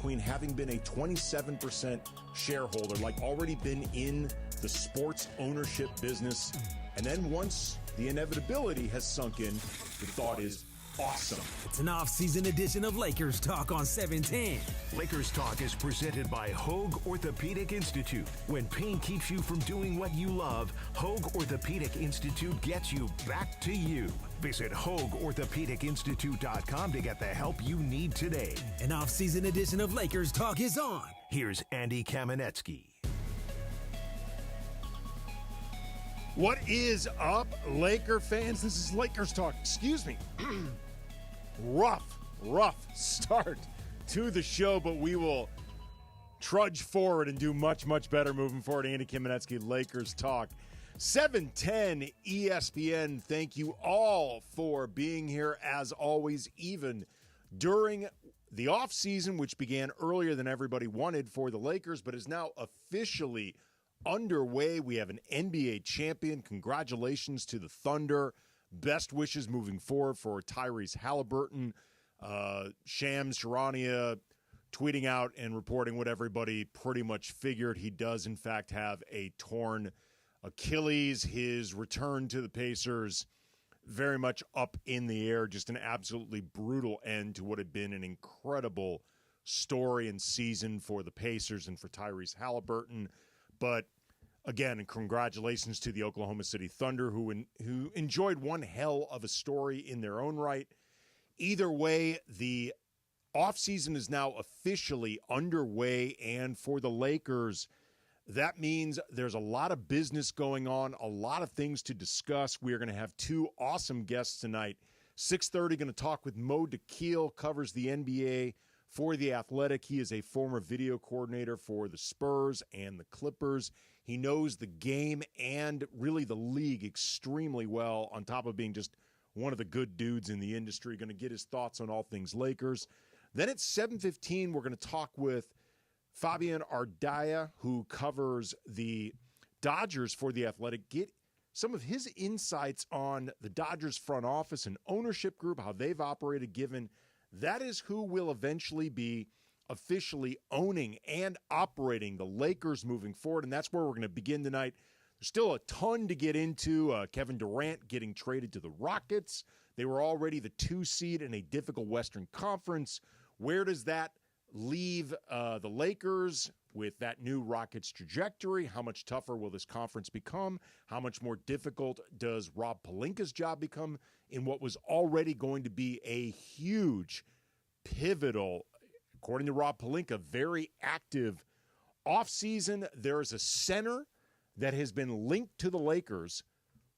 between having been a 27% shareholder, like already been in the sports ownership business, and then once the inevitability has sunk in, the thought is awesome. It's an off-season edition of Lakers Talk on 710. Lakers Talk is presented by Hoag Orthopedic Institute. When pain keeps you from doing what you love, Hoag Orthopedic Institute gets you back to you. Visit HoagOrthopedicInstitute.com to get the help you need today. An off-season edition of Lakers Talk is on. Here's Andy Kamenetsky. What is up, Laker fans? This is Lakers Talk. Excuse me. Rough start to the show, but we will trudge forward and do much, much better moving forward. Andy Kamenetsky, Lakers Talk. 710 ESPN. Thank you all for being here, as always, even during the offseason, which began earlier than everybody wanted for the Lakers, but is now officially underway. We have an NBA champion. Congratulations to the Thunder. Best wishes moving forward for Tyrese Halliburton. Shams Charania tweeting out and reporting what everybody pretty much figured. He does, in fact, have a torn Achilles. His return to the Pacers very much up in the air. Just an absolutely brutal end to what had been an incredible story and season for the Pacers and for Tyrese Halliburton. But again, and congratulations to the Oklahoma City Thunder, who enjoyed one hell of a story in their own right. Either way, the offseason is now officially underway, and for the Lakers, that means there's a lot of business going on, a lot of things to discuss. We are going to have two awesome guests tonight. 6:30, going to talk with Mo DeKeel, covers the NBA for The Athletic. He is a former video coordinator for the Spurs and the Clippers. He knows the game and really the league extremely well, on top of being just one of the good dudes in the industry. Going to get his thoughts on all things Lakers. Then at 7:15, we're going to talk with Fabian Ardaya, who covers the Dodgers for The Athletic. Get some of his insights on the Dodgers front office and ownership group, how they've operated, given that is who will eventually be officially owning and operating the Lakers moving forward, and that's where we're going to begin tonight. There's still a ton to get into. Kevin Durant getting traded to the Rockets. They were already the 2 seed in a difficult Western Conference. Where does that leave the Lakers with that new Rockets trajectory? How much tougher will this conference become? How much more difficult does Rob Pelinka's job become in what was already going to be a huge, pivotal, according to Rob Pelinka, very active offseason? There is a center that has been linked to the Lakers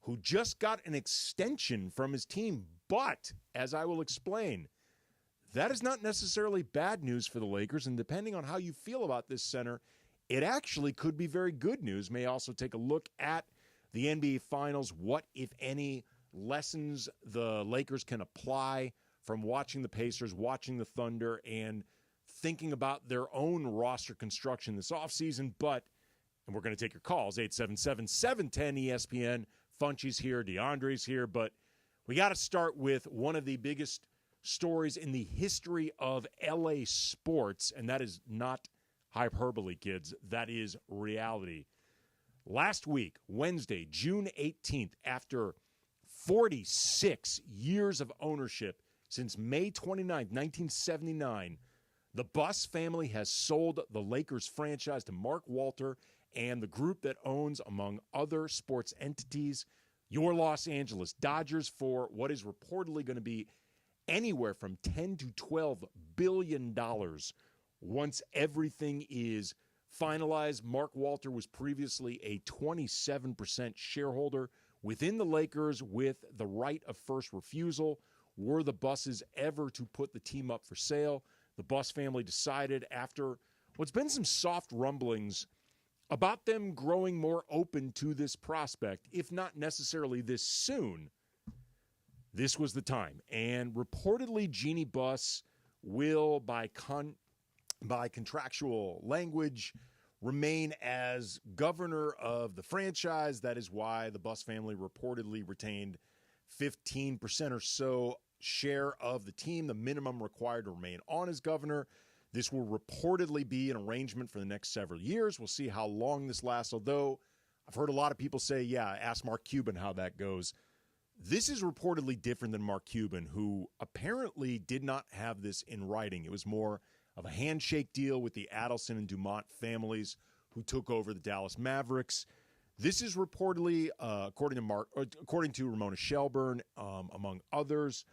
who just got an extension from his team. But, as I will explain, that is not necessarily bad news for the Lakers. And depending on how you feel about this center, it actually could be very good news. May also take a look at the NBA Finals, what, if any, lessons the Lakers can apply from watching the Pacers, watching the Thunder, and thinking about their own roster construction this offseason. But, and we're going to take your calls, 877-710-ESPN. Funchy's here, DeAndre's here, but we got to start with one of the biggest stories in the history of LA sports, and that is not hyperbole, kids. That is reality. Last week, Wednesday, June 18th, after 46 years of ownership, since May 29th, 1979, the Buss family has sold the Lakers franchise to Mark Walter and the group that owns, among other sports entities, your Los Angeles Dodgers, for what is reportedly going to be anywhere from $10 to $12 billion once everything is finalized. Mark Walter was previously a 27% shareholder within the Lakers with the right of first refusal. Were the Busses ever to put the team up for sale, the Buss family decided, after what's been some soft rumblings about them growing more open to this prospect, if not necessarily this soon, this was the time. And reportedly, Jeannie Buss will, by contractual language, remain as governor of the franchise. That is why the Buss family reportedly retained 15% or so share of the team, the minimum required to remain on as governor. This will reportedly be an arrangement for the next several years. We'll see how long this lasts, although I've heard a lot of people say, yeah, ask Mark Cuban how that goes. This is reportedly different than Mark Cuban, who apparently did not have this in writing. It was more of a handshake deal with the Adelson and Dumont families who took over the Dallas Mavericks. This is reportedly, according to Ramona Shelburne, among others,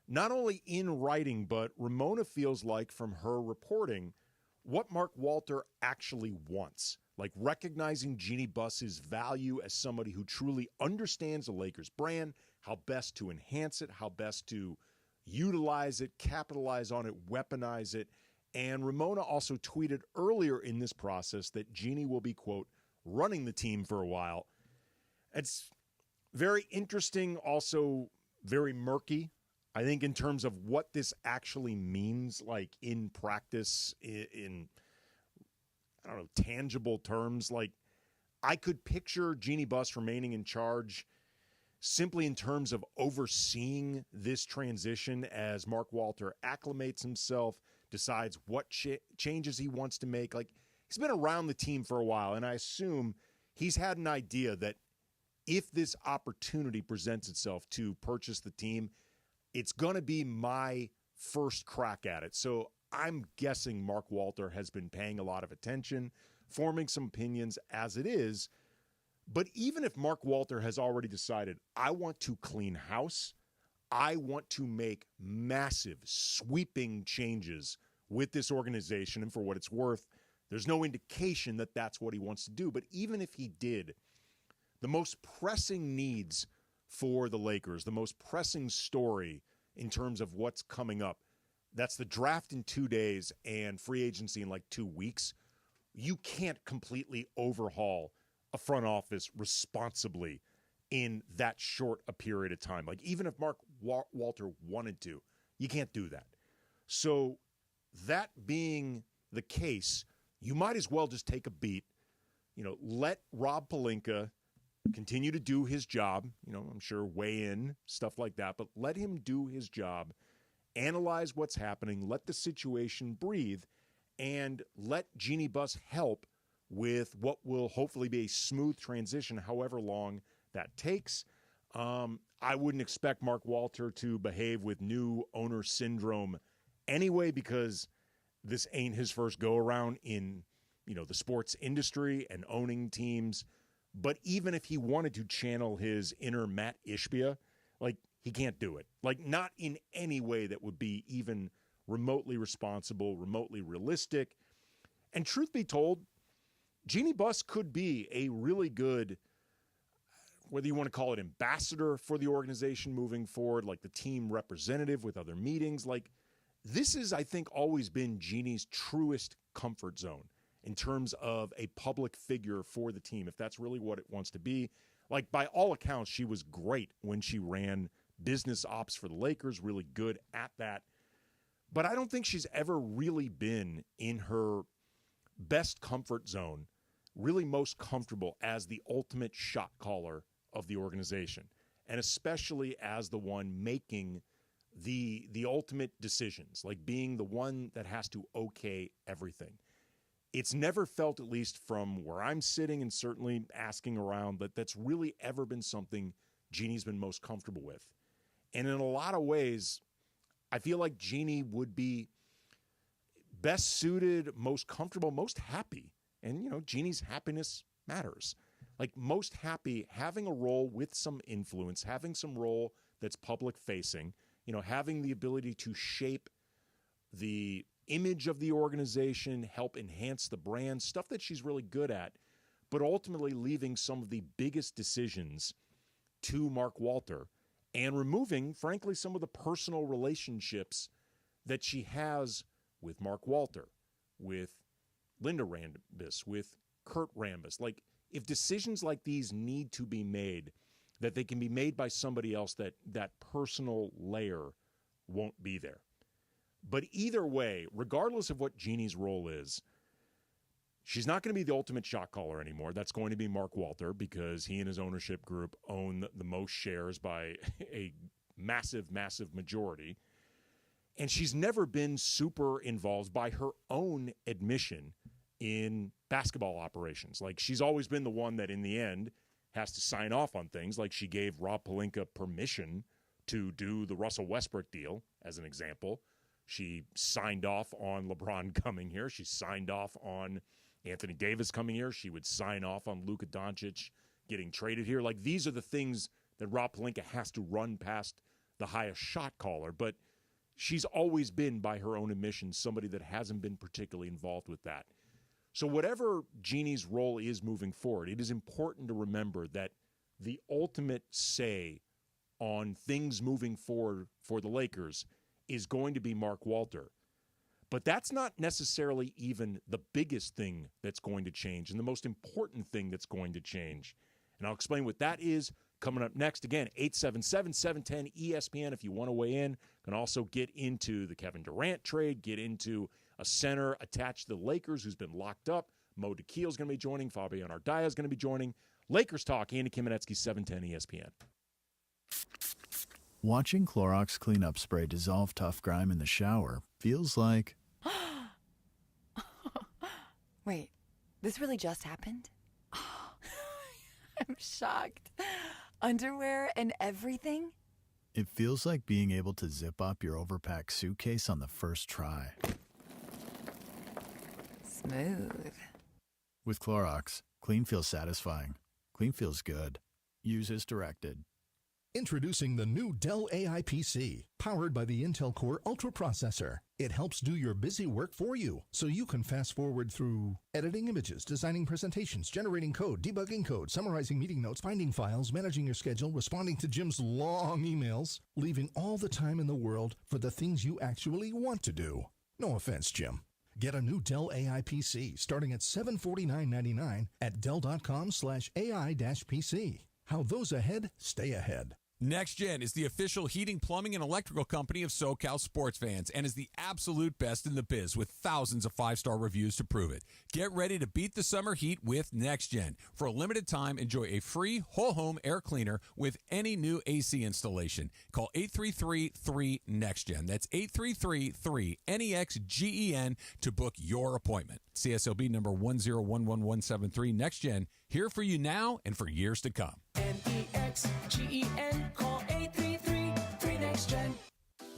not only in writing, but Ramona feels like from her reporting what Mark Walter actually wants. Like recognizing Jeannie Buss's value as somebody who truly understands the Lakers brand, how best to enhance it, how best to utilize it, capitalize on it, weaponize it. And Ramona also tweeted earlier in this process that Jeannie will be, quote, running the team for a while. It's very interesting, also very murky, I think, in terms of what this actually means, like in practice, in I don't know, tangible terms. Like, I could picture Jeannie Buss remaining in charge simply in terms of overseeing this transition as Mark Walter acclimates himself, decides what changes he wants to make. Like, he's been around the team for a while, and I assume he's had an idea that if this opportunity presents itself to purchase the team, it's going to be my first crack at it. So I'm guessing Mark Walter has been paying a lot of attention, forming some opinions as it is. But even if Mark Walter has already decided, I want to clean house, I want to make massive, sweeping changes with this organization, and for what it's worth, there's no indication that that's what he wants to do. But even if he did, the most pressing needs for the Lakers, the most pressing story in terms of what's coming up, that's the draft in 2 days and free agency in like 2 weeks. You can't completely overhaul a front office responsibly in that short a period of time. Like, even if Mark Walter wanted to, you can't do that. So that being the case, you might as well just take a beat, let Rob Pelinka continue to do his job, I'm sure weigh in, stuff like that, but let him do his job, analyze what's happening, let the situation breathe, and let Jeannie Buss help with what will hopefully be a smooth transition, however long that takes. I wouldn't expect Mark Walter to behave with new owner syndrome anyway, because this ain't his first go-around in, the sports industry and owning teams. But even if he wanted to channel his inner Matt Ishbia, like, he can't do it. Like, not in any way that would be even remotely responsible, remotely realistic. And truth be told, Jeannie Buss could be a really good, whether you want to call it ambassador for the organization moving forward, like the team representative with other meetings. Like, this has, I think, always been Jeannie's truest comfort zone in terms of a public figure for the team, if that's really what it wants to be. Like, by all accounts, she was great when she ran business ops for the Lakers, really good at that. But I don't think she's ever really been in her best comfort zone, really most comfortable as the ultimate shot caller of the organization, and especially as the one making the ultimate decisions, like being the one that has to okay everything. It's never felt, at least from where I'm sitting and certainly asking around, that that's really ever been something Jeannie's been most comfortable with. And in a lot of ways, I feel like Jeannie would be best suited, most comfortable, most happy. And, Jeannie's happiness matters. Like, most happy having a role with some influence, having some role that's public facing, having the ability to shape the image of the organization, help enhance the brand, stuff that she's really good at, but ultimately leaving some of the biggest decisions to Mark Walter and removing, frankly, some of the personal relationships that she has with Mark Walter, with Linda Rambis, with Kurt Rambis. Like, if decisions like these need to be made, that they can be made by somebody else, that personal layer won't be there. But either way, regardless of what Jeannie's role is, she's not going to be the ultimate shot caller anymore. That's going to be Mark Walter, because he and his ownership group own the most shares by a massive, massive majority. And she's never been super involved by her own admission in basketball operations. Like, she's always been the one that in the end has to sign off on things. Like, she gave Rob Pelinka permission to do the Russell Westbrook deal, as an example. She signed off on LeBron coming here. She signed off on Anthony Davis coming here. She would sign off on Luka Doncic getting traded here. Like, these are the things that Rob Pelinka has to run past the highest shot caller. But she's always been, by her own admission, somebody that hasn't been particularly involved with that. So whatever Jeannie's role is moving forward, it is important to remember that the ultimate say on things moving forward for the Lakers is going to be Mark Walter. But that's not necessarily even the biggest thing that's going to change and the most important thing that's going to change. And I'll explain what that is coming up next. Again, 877-710-ESPN if you want to weigh in. Can also get into the Kevin Durant trade, get into a center attached to the Lakers who's been locked up. Mo DeKeel's going to be joining. Fabian Ardaya is going to be joining. Lakers Talk, Andy Kamenetsky, 710 ESPN. Watching Clorox cleanup spray dissolve tough grime in the shower feels like... Wait, this really just happened? I'm shocked. Underwear and everything? It feels like being able to zip up your overpacked suitcase on the first try. Smooth. With Clorox, clean feels satisfying. Clean feels good. Use as directed. Introducing the new Dell AI PC, powered by the Intel Core Ultra processor. It helps do your busy work for you, so you can fast forward through editing images, designing presentations, generating code, debugging code, summarizing meeting notes, finding files, managing your schedule, responding to Jim's long emails, leaving all the time in the world for the things you actually want to do. No offense, Jim. Get a new Dell AI PC starting at $749.99 at Dell.com/AI-PC. How those ahead stay ahead. NextGen is the official heating, plumbing, and electrical company of SoCal sports fans and is the absolute best in the biz with thousands of five-star reviews to prove it. Get ready to beat the summer heat with NextGen. For a limited time, enjoy a free whole home air cleaner with any new AC installation. Call 833-3NEXTGEN. That's 833-3NEXGEN to book your appointment. CSLB number 1011173. NextGen, here for you now and for years to come. NEXGEN, call 833-3NEXTGEN.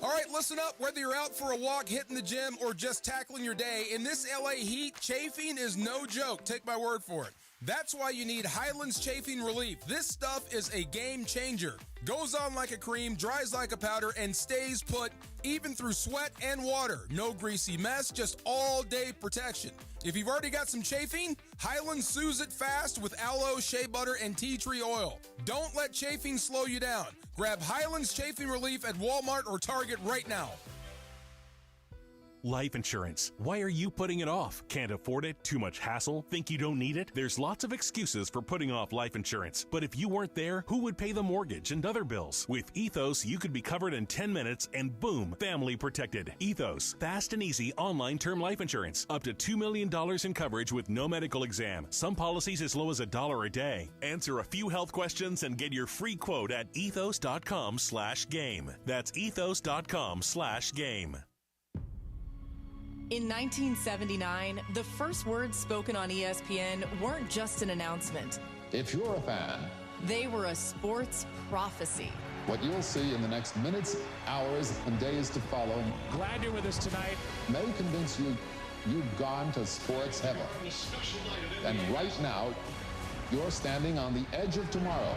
All right, listen up. Whether you're out for a walk, hitting the gym, or just tackling your day, in this LA heat, chafing is no joke. Take my word for it. That's why you need Highlands Chafing Relief. This stuff is a game changer. Goes on like a cream, dries like a powder, and stays put even through sweat and water. No greasy mess, just all-day protection. If you've already got some chafing, Highlands soothes it fast with aloe, shea butter, and tea tree oil. Don't let chafing slow you down. Grab Highlands Chafing Relief at Walmart or Target right now. Life insurance. Why are you putting it off? Can't afford it? Too much hassle? Think you don't need it? There's lots of excuses for putting off life insurance. But if you weren't there, who would pay the mortgage and other bills? With Ethos, you could be covered in 10 minutes and boom, family protected. Ethos. Fast and easy online term life insurance. Up to $2 million in coverage with no medical exam. Some policies as low as $1 a day. Answer a few health questions and get your free quote at ethos.com/game. That's ethos.com/game. In 1979, the first words spoken on ESPN weren't just an announcement. If you're a fan, they were a sports prophecy. What you'll see in the next minutes, hours, and days to follow, glad you're with us tonight, may convince you you've gone to sports heaven. And right now, you're standing on the edge of tomorrow.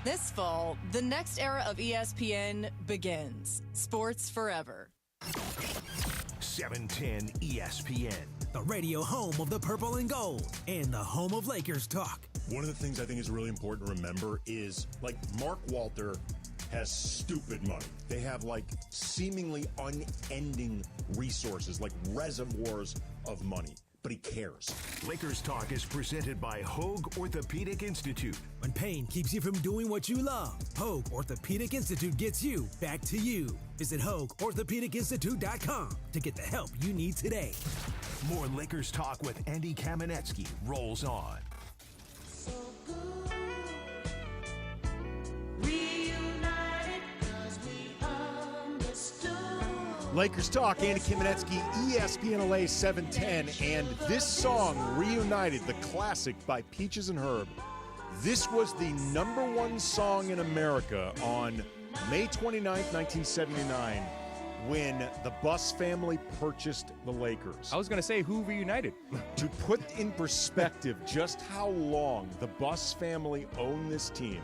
This fall, the next era of ESPN begins. Sports forever. 710 ESPN. The radio home of the purple and gold and the home of Lakers talk. One of the things I think is really important to remember is, like, Mark Walter has stupid money. They have, like, seemingly unending resources, like reservoirs of money. But he cares. Lakers Talk is presented by Hoag Orthopedic Institute. When pain keeps you from doing what you love, Hoag Orthopedic Institute gets you back to you. Visit HoagOrthopedicInstitute.com to get the help you need today. More Lakers Talk with Andy Kamenetsky rolls on. So good. Reunited 'cause we understood. Lakers Talk, Andy Kamenetsky, ESPN LA 710, and this song, Reunited, the classic by Peaches and Herb. This was the number one song in America on May 29th, 1979, when the Buss family purchased the Lakers. I was going to say, who reunited? To put in perspective just how long the Buss family owned this team,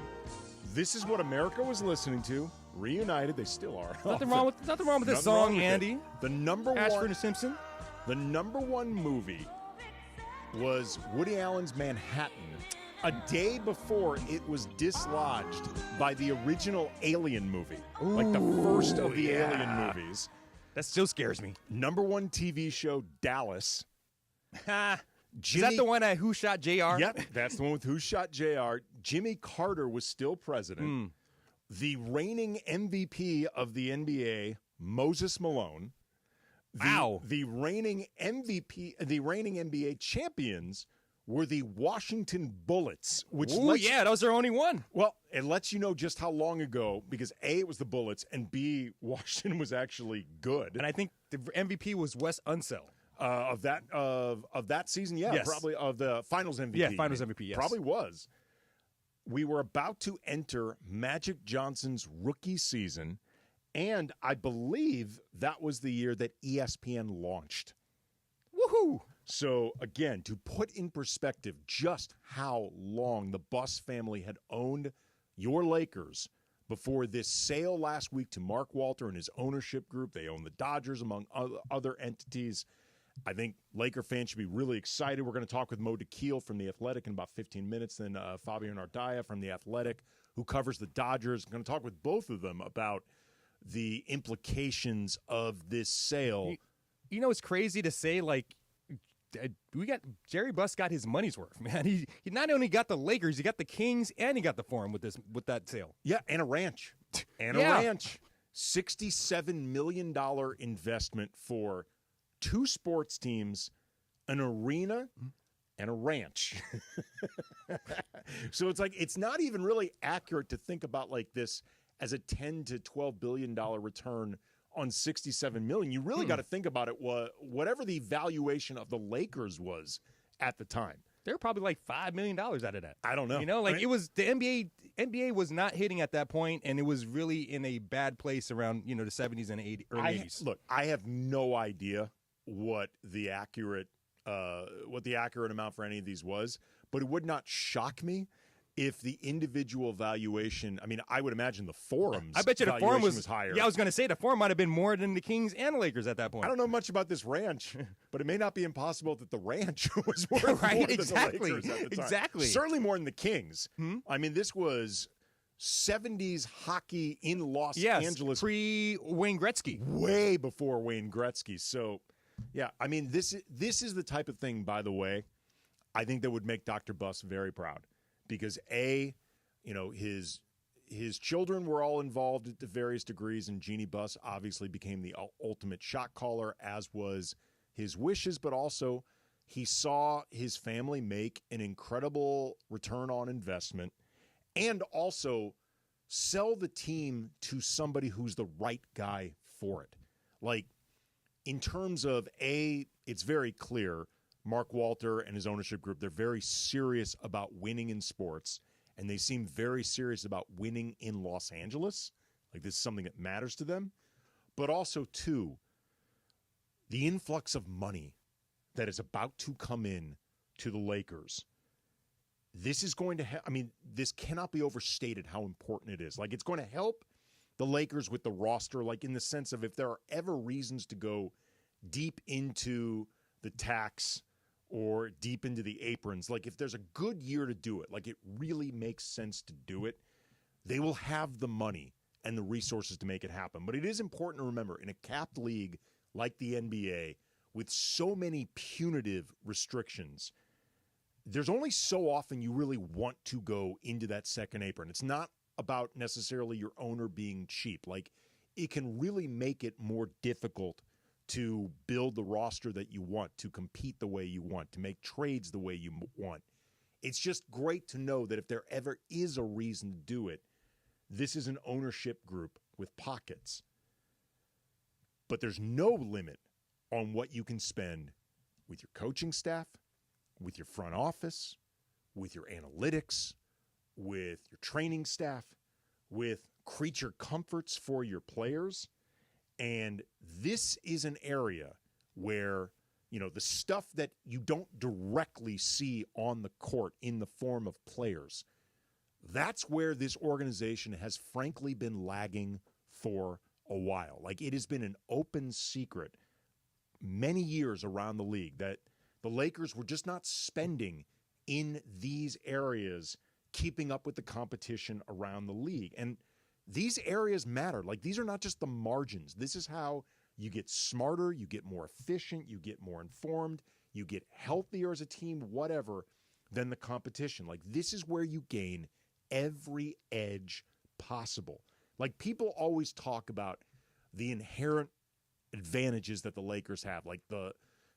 this is what America was listening to. Reunited, they still are. Nothing wrong with this song, Andy. The number Ashford one and Simpson. The number one movie was Woody Allen's Manhattan, a day before it was dislodged by the original Alien movie, like the first of the Alien movies. That still scares me. Number one TV show, Dallas. Is that the one at Who Shot JR? Yep, that's the one with Who Shot JR. Jimmy Carter was still president. The reigning MVP of the NBA, Moses Malone. The reigning MVP, the reigning NBA champions were the Washington Bullets. Which that was their only one. Well, it lets you know just how long ago, because A, it was the Bullets, and B, Washington was actually good. And I think the MVP was Wes Unseld. Of that season, yeah, yes. Probably of the Finals MVP. Yeah, Finals MVP, yes. Probably was. We were about to enter Magic Johnson's rookie season, and I believe that was the year that ESPN launched. Woohoo! So, again, to put in perspective just how long the Buss family had owned your Lakers before this sale last week to Mark Walter and his ownership group. They own the Dodgers, among other entities. I think Laker fans should be really excited. We're going to talk with Mo DeKeel from The Athletic in about 15 minutes, then Fabio Nardaya from The Athletic, who covers the Dodgers. I'm going to talk with both of them about the implications of this sale. You know, it's crazy to say, like, Jerry Buss got his money's worth, man. He not only got the Lakers, he got the Kings, and he got the Forum with that sale. Yeah, and a ranch. A ranch. $67 million investment for two sports teams, an arena, and a ranch. So it's like, it's not even really accurate to think about like this as a $10 to $12 billion return on $67 million. You really got to think about it, whatever the valuation of the Lakers was at the time. They were probably like $5 million out of that. I don't know. You know, like it was the NBA was not hitting at that point, and it was really in a bad place around, the 70s and early 80s. Look, I have no idea what the accurate amount for any of these was, but it would not shock me if the individual valuation, I mean, I would imagine the Forum's I bet you the Forum was higher. Yeah, I was going to say the Forum might have been more than the Kings and the Lakers at that point. I don't know much about this ranch, but it may not be impossible that the ranch was worth more than the Lakers at the time. Exactly. Certainly more than the Kings. I mean, this was 70s hockey in Los Angeles. Pre-Wayne Gretzky. Way before Wayne Gretzky. So, yeah, I mean, this is the type of thing, by the way, I think that would make Dr. Buss very proud. Because his children were all involved at the various degrees, and Jeannie Buss obviously became the ultimate shot caller, as was his wishes. But also, he saw his family make an incredible return on investment, and also sell the team to somebody who's the right guy for it. Like, in terms of it's very clear. Mark Walter and his ownership group, they're very serious about winning in sports, and they seem very serious about winning in Los Angeles. Like, this is something that matters to them. But also, too, the influx of money that is about to come in to the Lakers. This is going to this cannot be overstated how important it is. Like, it's going to help the Lakers with the roster, like in the sense of if there are ever reasons to go deep into the tax or deep into the aprons, like if there's a good year to do it, like it really makes sense to do it, they will have the money and the resources to make it happen. But it is important to remember, in a capped league like the NBA, with so many punitive restrictions, there's only so often you really want to go into that second apron. It's not about necessarily your owner being cheap. Like, it can really make it more difficult to build the roster that you want, to compete the way you want, to make trades the way you want. It's just great to know that if there ever is a reason to do it, this is an ownership group with pockets. But there's no limit on what you can spend with your coaching staff, with your front office, with your analytics, with your training staff, with creature comforts for your players. And this is an area where, the stuff that you don't directly see on the court in the form of players, that's where this organization has frankly been lagging for a while. Like, it has been an open secret many years around the league that the Lakers were just not spending in these areas, keeping up with the competition around the league. And these areas matter. Like, these are not just the margins. This is how you get smarter, you get more efficient, you get more informed, you get healthier as a team, whatever, than the competition. Like, this is where you gain every edge possible. Like, people always talk about the inherent advantages that the Lakers have, like the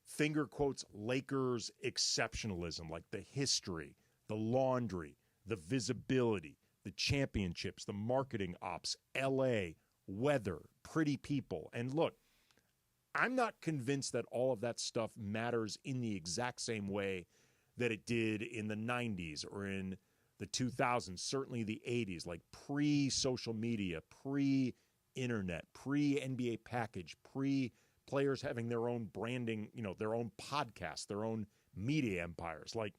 finger quotes Lakers exceptionalism, like the history, the laundry, the visibility, the championships, the marketing ops, LA, weather, pretty people. And look, I'm not convinced that all of that stuff matters in the exact same way that it did in the 90s or in the 2000s, certainly the 80s, like pre-social media, pre-internet, pre-NBA package, pre-players having their own branding, their own podcasts, their own media empires. Like,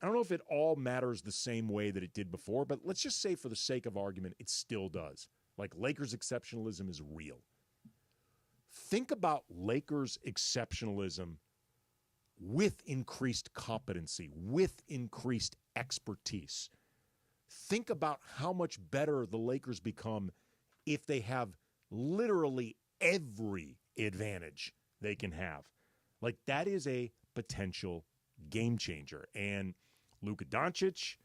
I don't know if it all matters the same way that it did before, but let's just say for the sake of argument, it still does. Like, Lakers exceptionalism is real. Think about Lakers exceptionalism with increased competency, with increased expertise. Think about how much better the Lakers become if they have literally every advantage they can have. Like, that is a potential game changer. And Luka Doncic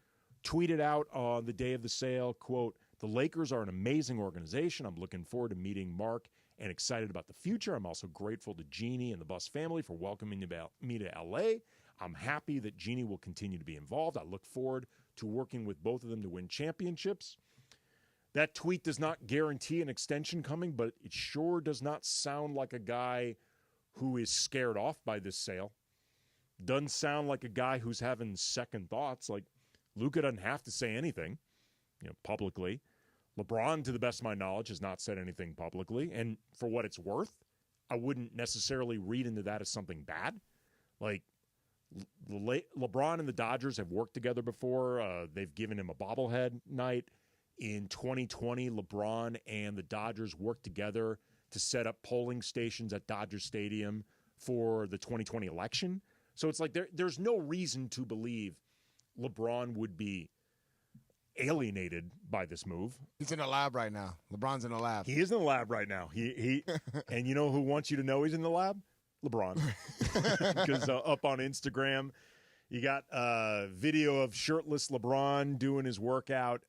tweeted out on the day of the sale, quote, "The Lakers are an amazing organization. I'm looking forward to meeting Mark and excited about the future. I'm also grateful to Jeannie and the Buss family for welcoming me to LA. I'm happy that Jeannie will continue to be involved. I look forward to working with both of them to win championships." That tweet does not guarantee an extension coming, but it sure does not sound like a guy who is scared off by this sale. Doesn't sound like a guy who's having second thoughts. Like, Luka doesn't have to say anything, publicly. LeBron, to the best of my knowledge, has not said anything publicly. And for what it's worth, I wouldn't necessarily read into that as something bad. Like, LeBron and the Dodgers have worked together before. They've given him a bobblehead night. In 2020, LeBron and the Dodgers worked together to set up polling stations at Dodger Stadium for the 2020 election. So it's like there's no reason to believe LeBron would be alienated by this move. He's in the lab right now. LeBron's in the lab. He is in the lab right now. He and you know who wants you to know he's in the lab? LeBron. Because up on Instagram, you got a video of shirtless LeBron doing his workout,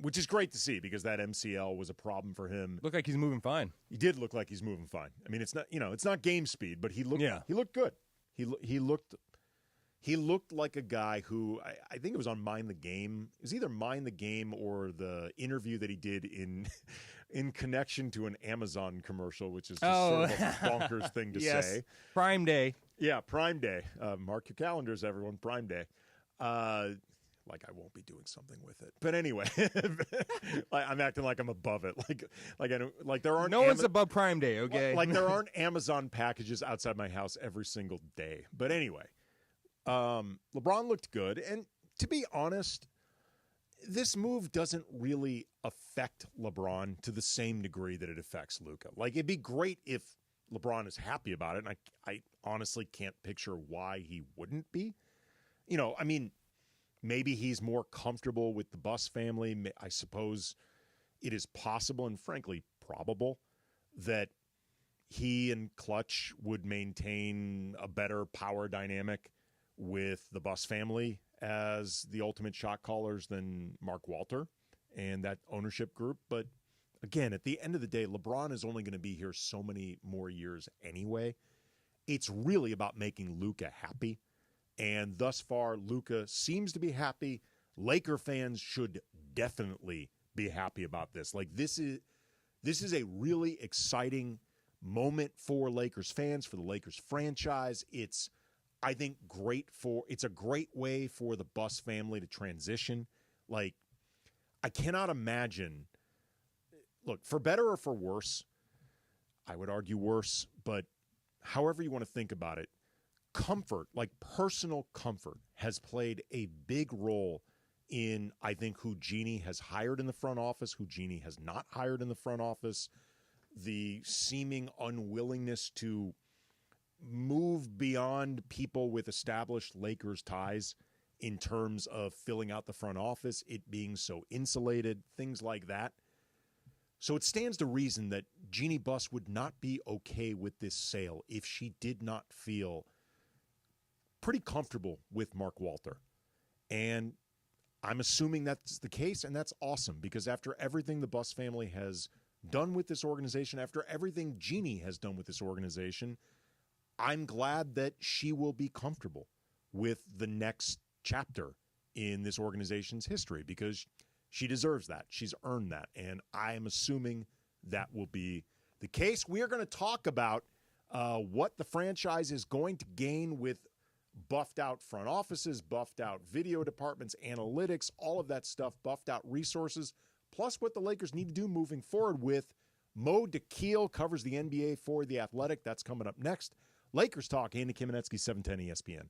which is great to see because that MCL was a problem for him. Looked like he's moving fine. He did look like he's moving fine. I mean, it's not game speed, but he looked good. He looked like a guy who I think it was on Mind the Game. It was either Mind the Game or the interview that he did in connection to an Amazon commercial, which is just sort of a bonkers thing to say. Prime Day. Yeah, Prime Day. Mark your calendars, everyone. Prime Day. Like I won't be doing something with it, but anyway, I'm acting like I'm above it. Like there aren't. No one's above Prime Day, okay? Like there aren't Amazon packages outside my house every single day. But anyway, LeBron looked good, and to be honest, this move doesn't really affect LeBron to the same degree that it affects Luka. Like, it'd be great if LeBron is happy about it, and I honestly can't picture why he wouldn't be. I mean, maybe he's more comfortable with the Buss family. I suppose it is possible and frankly probable that he and Clutch would maintain a better power dynamic with the Buss family as the ultimate shot callers than Mark Walter and that ownership group. But again, at the end of the day, LeBron is only going to be here so many more years anyway. It's really about making Luka happy. And thus far, Luka seems to be happy. Laker fans should definitely be happy about this. Like, this is a really exciting moment for Lakers fans, for the Lakers franchise. It's, I think, it's a great way for the Buss family to transition. Like, I cannot imagine, look, for better or for worse, I would argue worse, but however you want to think about it, comfort, like personal comfort, has played a big role in, I think, who Jeannie has hired in the front office, who Jeannie has not hired in the front office, the seeming unwillingness to move beyond people with established Lakers ties in terms of filling out the front office, it being so insulated, things like that. So it stands to reason that Jeannie Buss would not be okay with this sale if she did not feel pretty comfortable with Mark Walter. And I'm assuming that's the case, and that's awesome, because after everything the Buss family has done with this organization, after everything Jeannie has done with this organization, I'm glad that she will be comfortable with the next chapter in this organization's history, because she deserves that. She's earned that, and I am assuming that will be the case. We are going to talk about what the franchise is going to gain with buffed out front offices, buffed out video departments, analytics, all of that stuff, buffed out resources, plus what the Lakers need to do moving forward with Mo DeKeel covers the NBA for The Athletic. That's coming up next. Lakers Talk, Andy Kamenetsky, 710 ESPN.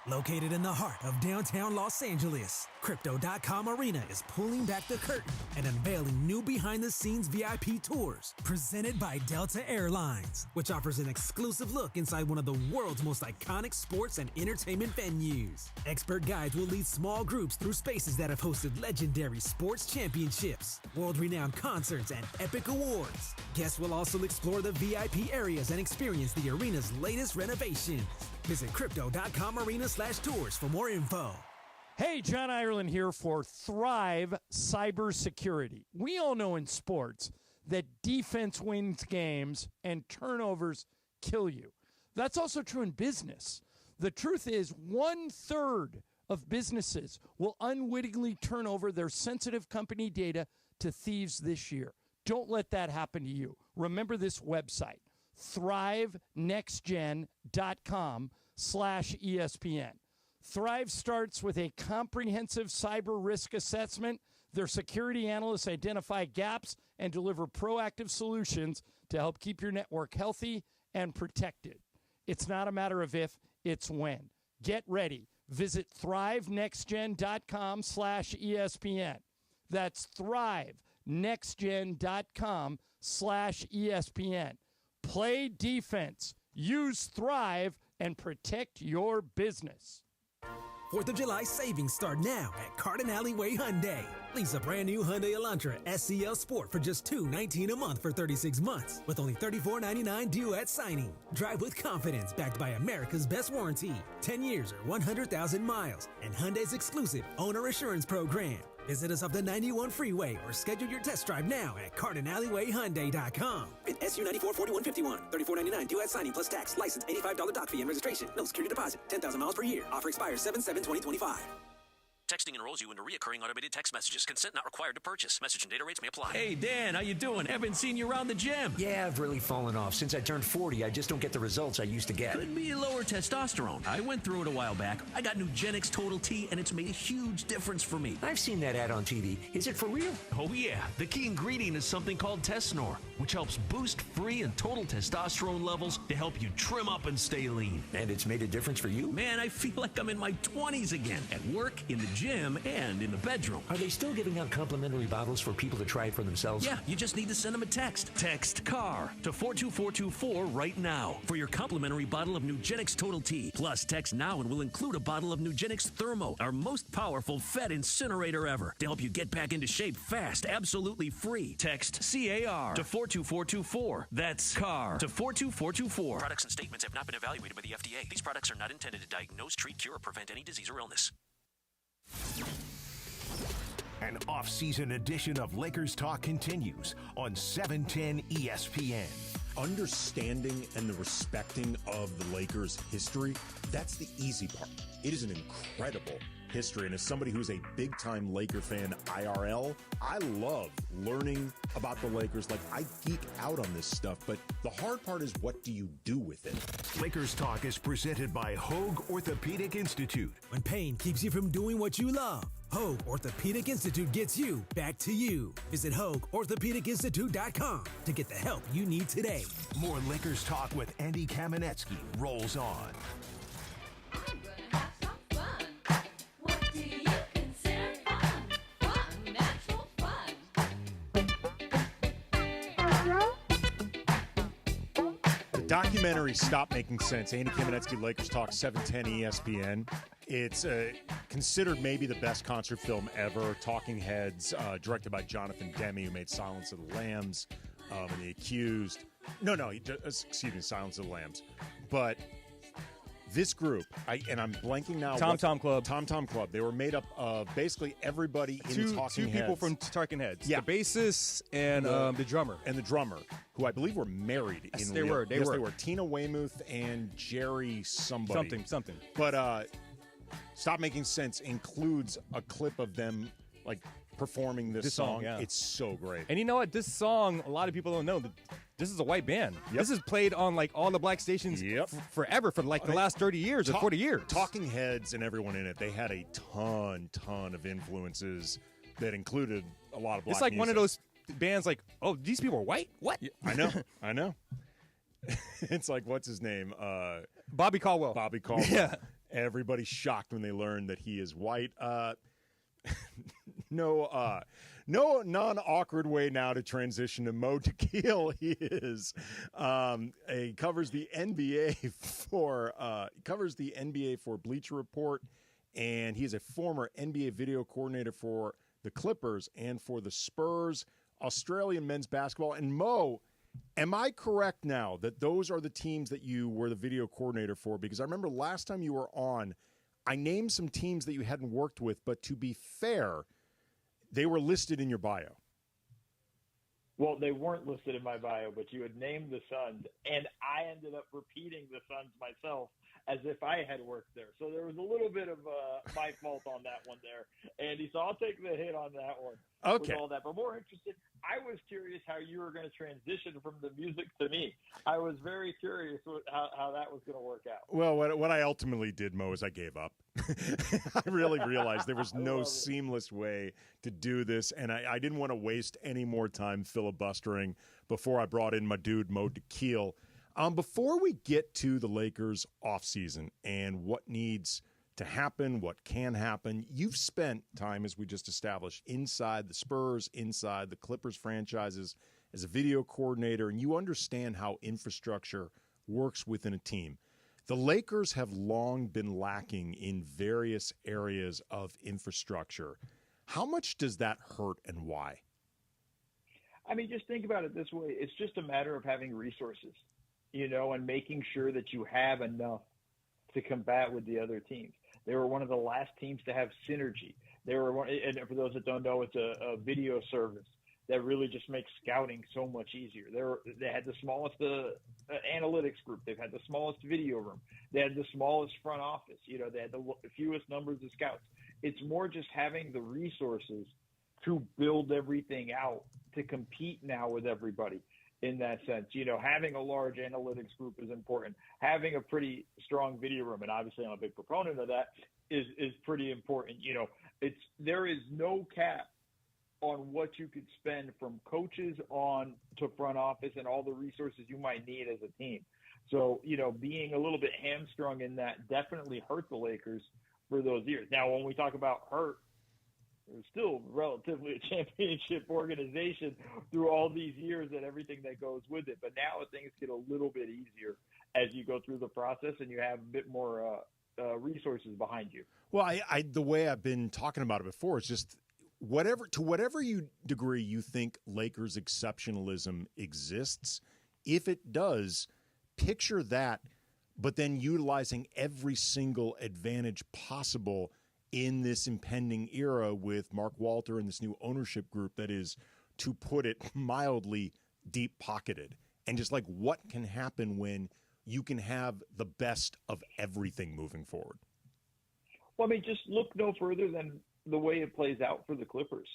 Located in the heart of downtown Los Angeles, Crypto.com Arena is pulling back the curtain and unveiling new behind-the-scenes VIP tours presented by Delta Airlines, which offers an exclusive look inside one of the world's most iconic sports and entertainment venues. Expert guides will lead small groups through spaces that have hosted legendary sports championships, world-renowned concerts, and epic awards. Guests will also explore the VIP areas and experience the arena's latest renovations. Visit Crypto.com Arena/tours for more info. Hey, John Ireland here for Thrive Cybersecurity. We all know in sports that defense wins games and turnovers kill you. That's also true in business. The truth is, 1/3 of businesses will unwittingly turn over their sensitive company data to thieves this year. Don't let that happen to you. Remember this website, thrivenextgen.com/ESPN. Thrive starts with a comprehensive cyber risk assessment. Their security analysts identify gaps and deliver proactive solutions to help keep your network healthy and protected. It's not a matter of if, it's when. Get ready. Visit thrivenextgen.com/ESPN. That's thrivenextgen.com/ESPN. Play defense, use Thrive, and protect your business. 4th of July savings start now at Cardinale Way Hyundai. Lease a brand new Hyundai Elantra SCL Sport for just $219 a month for 36 months with only $34.99 due at signing. Drive with confidence backed by America's best warranty, 10 years or 100,000 miles, and Hyundai's exclusive owner assurance program. Visit us off the 91 freeway or schedule your test drive now at CardinaleWayHyundai.com. With SU94 4151, $34.99 due at signing plus tax, license, $85 doc fee and registration. No security deposit, 10,000 miles per year. Offer expires 7/7/2025. Texting enrolls you into recurring automated text messages. Consent not required to purchase. Message and data rates may apply. Hey, Dan, how you doing? Haven't seen you around the gym. Yeah, I've really fallen off. Since I turned 40, I just don't get the results I used to get. Could be lower testosterone. I went through it a while back. I got Nugenix Total T, and it's made a huge difference for me. I've seen that ad on TV. Is it for real? Oh, yeah. The key ingredient is something called Tesnor, which helps boost free and total testosterone levels to help you trim up and stay lean. And it's made a difference for you? Man, I feel like I'm in my 20s again. At work, in the gym, and in the bedroom. Are they still giving out complimentary bottles for people to try it for themselves? Yeah, you just need to send them a text. Text CAR to 42424 right now for your complimentary bottle of Nugenix Total T. Plus, text now and we'll include a bottle of Nugenix Thermo, our most powerful Fed incinerator ever, to help you get back into shape fast, absolutely free. Text CAR to 42424. That's CAR to 42424. Products and statements have not been evaluated by the FDA. These products are not intended to diagnose, treat, cure, or prevent any disease or illness. An off-season edition of Lakers Talk continues on 710 ESPN. Understanding and the respecting of the Lakers' history, that's the easy part. It is an incredible history. And as somebody who's a big-time Laker fan IRL, I love learning about the Lakers. Like, I geek out on this stuff, but the hard part is, what do you do with it? Lakers Talk is presented by Hoag Orthopedic Institute. When pain keeps you from doing what you love, Hoag Orthopedic Institute gets you back to you. Visit HoagOrthopedicInstitute.com to get the help you need today. More Lakers Talk with Andy Kamenetsky rolls on. Documentary Stop Making Sense. Andy Kamenetsky, Lakers Talk, 710 ESPN. It's considered maybe the best concert film ever. Talking Heads, directed by Jonathan Demme, who made Silence of the Lambs and The Accused. Silence of the Lambs. But this group, I'm blanking now. Tom Tom Club. Tom Tom Club. They were made up of basically everybody in Talking Heads. Two people from Talking Heads. Yeah. The bassist and the drummer. And the drummer, who I believe were married. Yes, in they real. were. They yes, were. They were. Tina Weymouth and Jerry somebody. Something. But Stop Making Sense includes a clip of them, like, performing this song. Yeah. It's so great. And you know what? This song, a lot of people don't know that this is a white band. Yep. This is played on like all the black stations forever, for like the last 30 years or 40 years. Talking Heads and everyone in it, they had a ton of influences that included a lot of black It's like music. one of those bands like, oh, these people are white? What? Yeah, I know. It's like, what's his name? Bobby Caldwell. Bobby Caldwell. Yeah. Everybody's shocked when they learn that he is white. No non-awkward way now to transition to Mo Tequil. He is. He covers the NBA for Bleacher Report, and he is a former NBA video coordinator for the Clippers and for the Spurs, Australian men's basketball. And Mo, am I correct now that those are the teams that you were the video coordinator for? Because I remember last time you were on, I named some teams that you hadn't worked with, but to be fair, they were listed in your bio. Well, they weren't listed in my bio, but you had named the Suns, and I ended up repeating the Suns myself as if I had worked there. So there was a little bit of my fault on that one there, Andy. So I'll take the hit on that one. Okay. With all that. But more interested, I was curious how you were going to transition from the music to me. I was very curious how that was going to work out. Well, what I ultimately did, Mo, is I gave up. I really realized there was no seamless way to do this, and I didn't want to waste any more time filibustering before I brought in my dude, Mo Tequil. Before we get to the Lakers offseason and what needs to happen, what can happen, you've spent time, as we just established, inside the Spurs, inside the Clippers franchises as a video coordinator, and you understand how infrastructure works within a team. The Lakers have long been lacking in various areas of infrastructure. How much does that hurt and why? I mean, just think about it this way. It's just a matter of having resources, and making sure that you have enough to combat with the other teams. They were one of the last teams to have synergy. They were one, and for those that don't know, it's a video service that really just makes scouting so much easier. They had the smallest analytics group. They've had the smallest video room. They had the smallest front office. They had the fewest numbers of scouts. It's more just having the resources to build everything out to compete now with everybody. In that sense, having a large analytics group is important. Having a pretty strong video room, and obviously I'm a big proponent of that, is pretty important. There is no cap on what you could spend from coaches on to front office and all the resources you might need as a team. So, being a little bit hamstrung in that definitely hurt the Lakers for those years. Now, when we talk about hurt, they're still relatively a championship organization through all these years and everything that goes with it. But now things get a little bit easier as you go through the process and you have a bit more resources behind you. Well, the way I've been talking about it before is just whatever degree you think Lakers exceptionalism exists, if it does, picture that, but then utilizing every single advantage possible in this impending era with Mark Walter and this new ownership group that is, to put it mildly, deep-pocketed. And just like what can happen when you can have the best of everything moving forward. Well, I mean, just look no further than the way it plays out for the Clippers.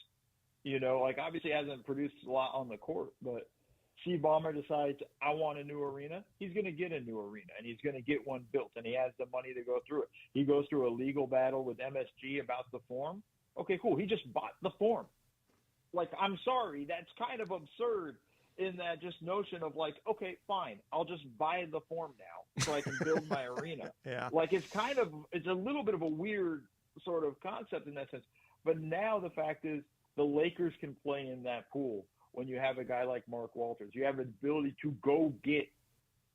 Obviously hasn't produced a lot on the court, but Steve Ballmer decides, I want a new arena. He's going to get a new arena, and he's going to get one built, and he has the money to go through it. He goes through a legal battle with MSG about the form. Okay, cool. He just bought the form. I'm sorry, that's kind of absurd in that just notion of okay, fine, I'll just buy the form now so I can build my arena. Yeah. It's a little bit of a weird sort of concept in that sense. But now the fact is the Lakers can play in that pool when you have a guy like Mark Walters. You have the ability to go get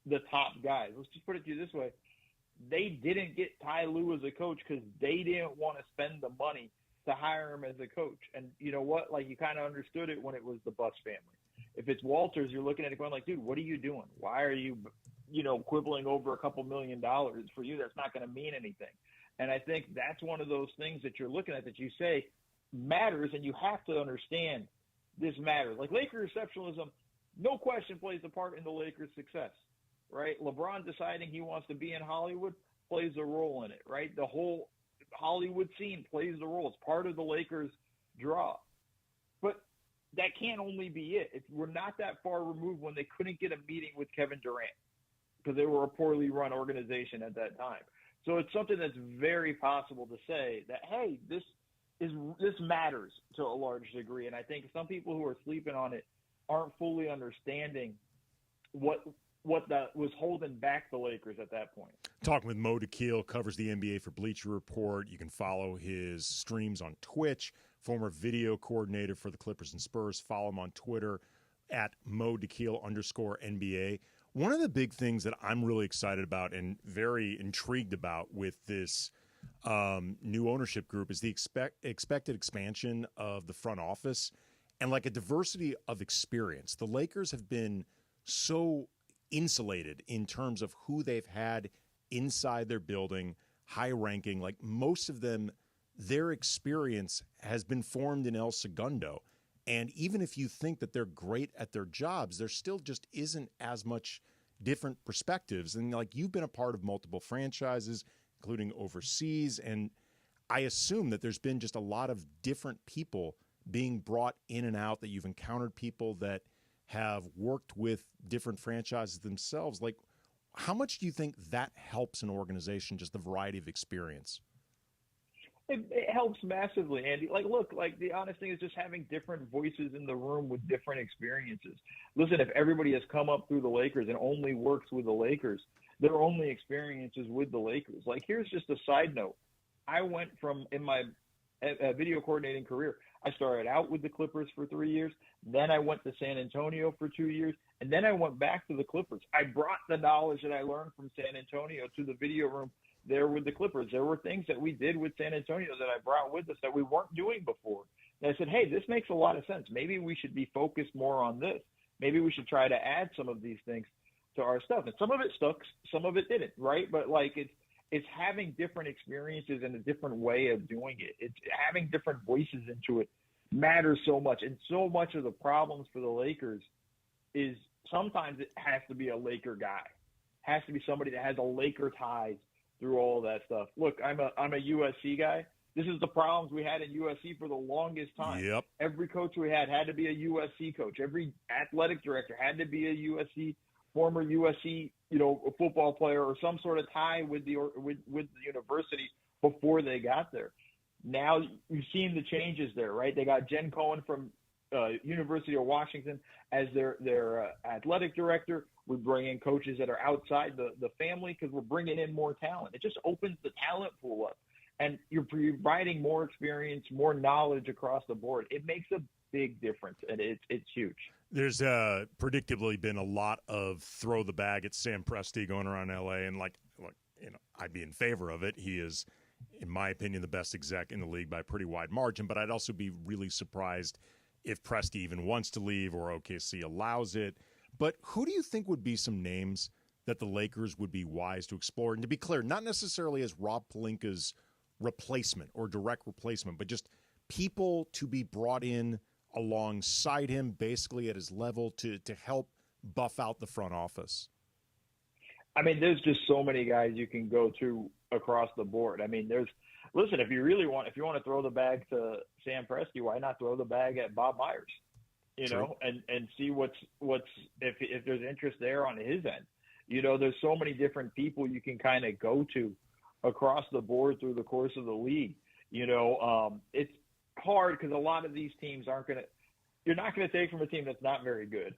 the top guys. Let's just put it to you this way. They didn't get Ty Lue as a coach because they didn't want to spend the money to hire him as a coach. And you know what? You kind of understood it when it was the Buss family. If it's Walters, you're looking at it going dude, what are you doing? Why are you, quibbling over a couple $1 million? For you, that's not going to mean anything. And I think that's one of those things that you're looking at that you say matters, and you have to understand this matters. Laker exceptionalism, no question, plays a part in the Lakers' success, right? LeBron deciding he wants to be in Hollywood plays a role in it, right? The whole Hollywood scene plays a role. It's part of the Lakers' draw. But that can't only be it. We're not that far removed when they couldn't get a meeting with Kevin Durant because they were a poorly run organization at that time. So it's something that's very possible to say that, hey, this matters to a large degree. And I think some people who are sleeping on it aren't fully understanding what that was holding back the Lakers at that point. Talking with Mo DeKeel, covers the NBA for Bleacher Report. You can follow his streams on Twitch. Former video coordinator for the Clippers and Spurs. Follow him on Twitter at @MoDeKeel_NBA. One of the big things that I'm really excited about and very intrigued about with this new ownership group is the expected expansion of the front office and a diversity of experience. The Lakers have been so insulated in terms of who they've had inside their building, high ranking. Most of them, their experience has been formed in El Segundo. And even if you think that they're great at their jobs, there still just isn't as much different perspectives. And you've been a part of multiple franchises, including overseas. And I assume that there's been just a lot of different people being brought in and out, that you've encountered people that have worked with different franchises themselves. How much do you think that helps an organization, just the variety of experience? It helps massively, Andy. The honest thing is just having different voices in the room with different experiences. Listen, if everybody has come up through the Lakers and only works with the Lakers, their only experiences with the Lakers. Here's just a side note. I went from, in my video coordinating career, I started out with the Clippers for 3 years. Then I went to San Antonio for 2 years. And then I went back to the Clippers. I brought the knowledge that I learned from San Antonio to the video room there with the Clippers. There were things that we did with San Antonio that I brought with us that we weren't doing before. And I said, hey, this makes a lot of sense. Maybe we should be focused more on this. Maybe we should try to add some of these things to our stuff. And some of it stuck, some of it didn't, right? But it's having different experiences and a different way of doing it. It's having different voices into it matters so much. And so much of the problems for the Lakers is sometimes it has to be a Laker guy, has to be somebody that has a Laker ties through all that stuff. Look, I'm a USC guy. This is the problems we had in USC for the longest time. Yep. Every coach we had to be a USC coach. Every athletic director had to be a USC, former USC, a football player or some sort of tie with the university before they got there. Now you've seen the changes there, right? They got Jen Cohen from University of Washington as their athletic director. We bring in coaches that are outside the family because we're bringing in more talent. It just opens the talent pool up. And you're providing more experience, more knowledge across the board. It makes a big difference, and it's huge. There's predictably been a lot of throw the bag at Sam Presti going around L.A., and I'd be in favor of it. He is, in my opinion, the best exec in the league by a pretty wide margin, but I'd also be really surprised if Presti even wants to leave or OKC allows it. But who do you think would be some names that the Lakers would be wise to explore? And to be clear, not necessarily as Rob Pelinka's replacement or direct replacement, but just people to be brought in alongside him, basically at his level, to help buff out the front office. I mean, there's just so many guys you can go to across the board. I mean, listen, if you want to throw the bag to Sam Presti, why not throw the bag at Bob Myers? You True. know, and see what's if there's interest there on his end. You know, there's so many different people you can kind of go to across the board through the course of the league. You know, it's hard because a lot of these teams you're not going to take from a team that's not very good.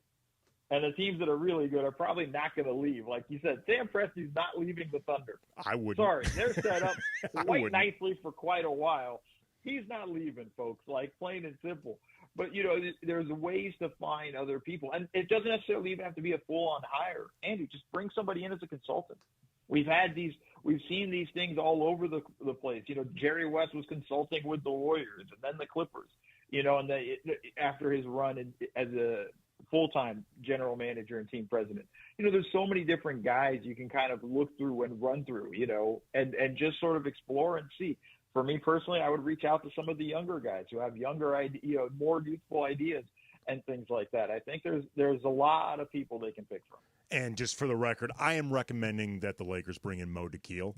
And the teams that are really good are probably not going to leave. Like you said, Sam Presti's not leaving the Thunder. I wouldn't. Sorry, they're set up quite wouldn't. nicely for quite a while. He's not leaving, folks, like plain and simple. But, you know, there's ways to find other people. And it doesn't necessarily even have to be a full-on hire. Andy, just bring somebody in as a consultant. We've seen these things all over the place. You know, Jerry West was consulting with the Warriors and then the Clippers, you know, and after his run as a full-time general manager and team president. You know, there's so many different guys you can kind of look through and run through, you know, and just sort of explore and see. For me personally, I would reach out to some of the younger guys who have more youthful ideas and things like that. I think there's a lot of people they can pick from. And just for the record, I am recommending that the Lakers bring in Mo DeKeel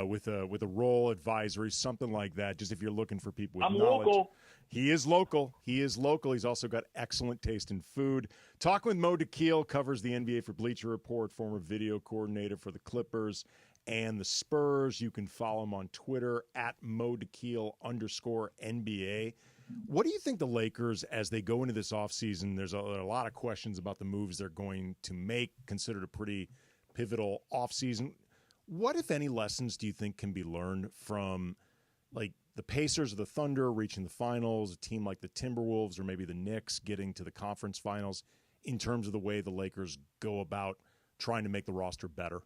with a role advisory, something like that. Just if you're looking for people with knowledge. Local. He is local. He's also got excellent taste in food. Talking with Mo DeKeel, covers the NBA for Bleacher Report, former video coordinator for the Clippers and the Spurs. You can follow him on Twitter at @MoDeKeel_NBA. What do you think the Lakers, as they go into this offseason, there's a lot of questions about the moves they're going to make, considered a pretty pivotal offseason. What, if any, lessons do you think can be learned from, like, the Pacers or the Thunder reaching the finals, a team like the Timberwolves or maybe the Knicks getting to the conference finals, in terms of the way the Lakers go about trying to make the roster better?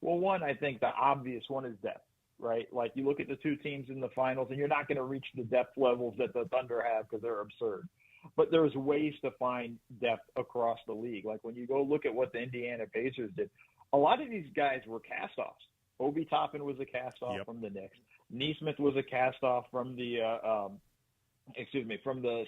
Well, one, I think the obvious one is depth, right? Like, you look at the two teams in the finals, and you're not going to reach the depth levels that the Thunder have because they're absurd. But there's ways to find depth across the league. Like, when you go look at what the Indiana Pacers did, a lot of these guys were cast-offs. Obi Toppin was a cast-off from the Knicks. Neesmith was a cast-off from the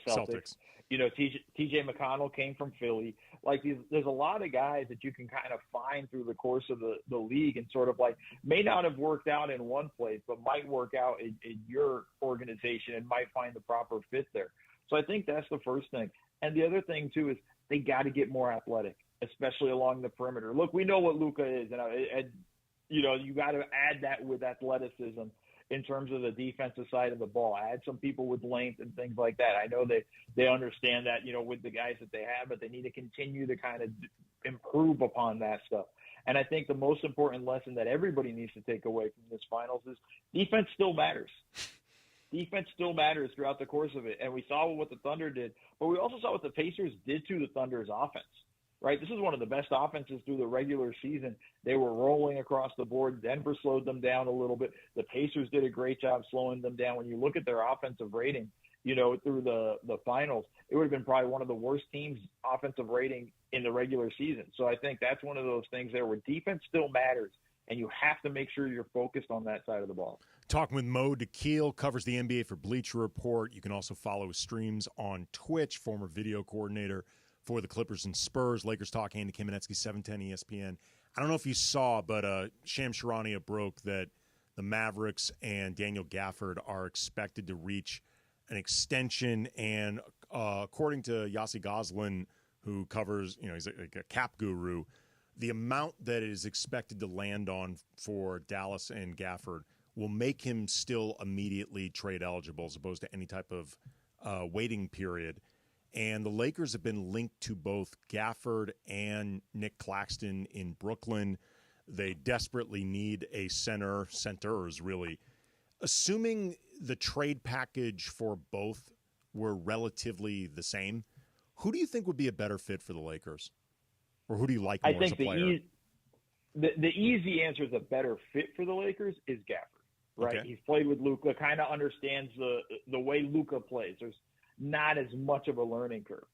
Celtics. You know, TJ McConnell came from Philly. Like, there's a lot of guys that you can kind of find through the course of the league and sort of, like, may not have worked out in one place, but might work out in your organization and might find the proper fit there. So I think that's the first thing. And the other thing, too, is they got to get more athletic, especially along the perimeter. Look, we know what Luka is, and you know, you got to add that with athleticism in terms of the defensive side of the ball. Add some people with length and things like that. I know they understand that, you know, with the guys that they have, but they need to continue to kind of improve upon that stuff. And I think the most important lesson that everybody needs to take away from this finals is defense still matters. Defense still matters throughout the course of it. And we saw what the Thunder did, but we also saw what the Pacers did to the Thunder's offense. Right, this is one of the best offenses through the regular season. They were rolling across the board. Denver slowed them down a little bit. The Pacers did a great job slowing them down. When you look at their offensive rating, you know, through the finals, it would have been probably one of the worst teams' offensive rating in the regular season. So I think that's one of those things there where defense still matters, and you have to make sure you're focused on that side of the ball. Talking with Mo DeKeel, covers the NBA for Bleacher Report. You can also follow his streams on Twitch, former video coordinator for the Clippers and Spurs. Lakers Talk, Andy Kamenetsky, 710 ESPN. I don't know if you saw, but Shams Charania broke that the Mavericks and Daniel Gafford are expected to reach an extension. And according to Yossi Goslin, who covers, you know, he's like a cap guru, the amount that is expected to land on for Dallas and Gafford will make him still immediately trade eligible as opposed to any type of waiting period. And the Lakers have been linked to both Gafford and Nick Claxton in Brooklyn. They desperately need a centers, really. Assuming the trade package for both were relatively the same, who do you think would be a better fit for the Lakers? Or who do you like more as a player? The easy answer is a better fit for the Lakers is Gafford, right? Okay. He's played with Luka, kind of understands the way Luka plays. There's not as much of a learning curve.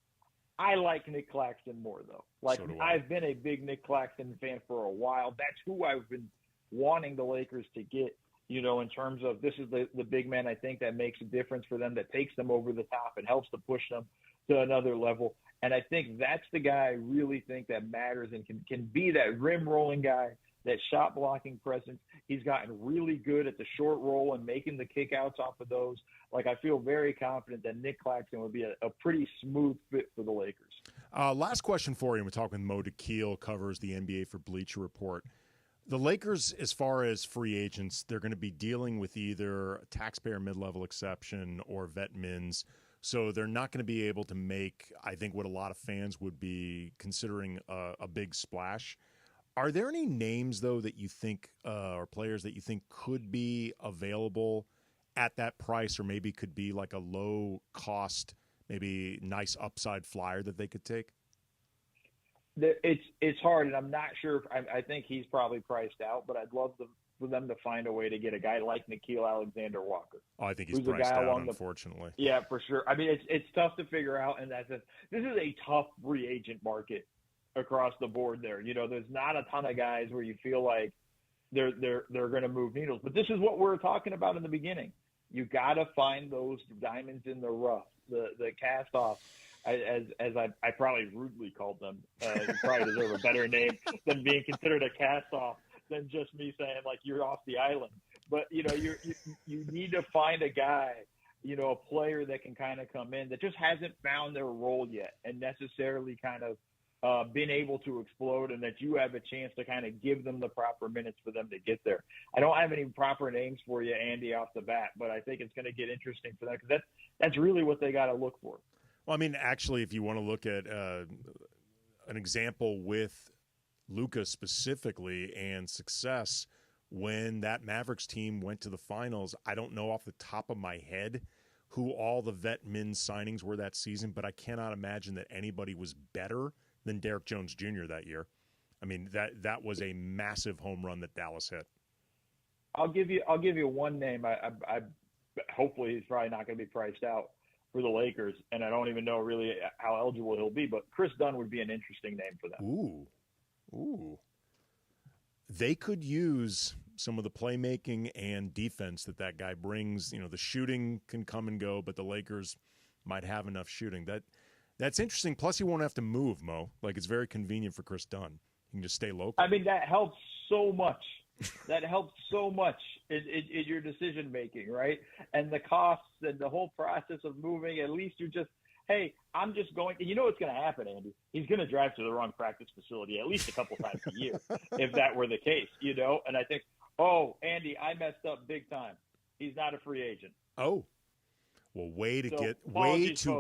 I like Nick Claxton more, though. Like, So I've been a big Nick Claxton fan for a while. That's who I've been wanting the Lakers to get, you know, in terms of this is the big man I think that makes a difference for them, that takes them over the top and helps to push them to another level. And I think that's the guy I really think that matters and can be that rim rolling guy that shot blocking presence. He's gotten really good at the short roll and making the kickouts off of those. Like, I feel very confident that Nick Claxton would be a pretty smooth fit for the Lakers. Last question for you. We're talking with Mo DeKeel, covers the NBA for Bleacher Report. The Lakers, as far as free agents, they're going to be dealing with either a taxpayer mid-level exception or vet mins. So they're not going to be able to make, I think, what a lot of fans would be considering a big splash. Are there any names, though, that you think or players that you think could be available at that price, or maybe could be like a low-cost, maybe nice upside flyer that they could take? It's hard, and I'm not sure. I think he's probably priced out, but I'd love for them to find a way to get a guy like Nickeil Alexander-Walker. Oh, I think he's priced out, unfortunately. Yeah, for sure. I mean, it's tough to figure out, and this is a tough free agent market across the board there. You know, there's not a ton of guys where you feel like they're going to move needles. But this is what we were talking about in the beginning. You got to find those diamonds in the rough, the cast-offs. As I probably rudely called them. You probably deserve a better name than being considered a cast-off than just me saying, like, you're off the island. But, you know, you need to find a guy, you know, a player that can kind of come in that just hasn't found their role yet and necessarily kind of been able to explode, and that you have a chance to kind of give them the proper minutes for them to get there. I don't have any proper names for you, Andy, off the bat, but I think it's going to get interesting for them because that's really what they got to look for. Well, I mean, actually, if you want to look at an example with Luka specifically and success, when that Mavericks team went to the finals, I don't know off the top of my head who all the vet min signings were that season, but I cannot imagine that anybody was better than Derrick Jones Jr. that year. I mean, that was a massive home run that Dallas hit. I'll give you one name. I hopefully he's probably not going to be priced out for the Lakers, and I don't even know really how eligible he'll be, but Chris Dunn would be an interesting name for them. Ooh. They could use some of the playmaking and defense that guy brings. You know, the shooting can come and go, but the Lakers might have enough shooting. That's interesting. Plus, he won't have to move, Mo. Like, it's very convenient for Chris Dunn. He can just stay local. I mean, that helps so much. That helps so much in your decision making, right? And the costs and the whole process of moving. At least you're just, hey, I'm just going. You know what's going to happen, Andy? He's going to drive to the wrong practice facility at least a couple times a year, if that were the case, you know. And I think, oh, Andy, I messed up big time. He's not a free agent. Oh. Well, way to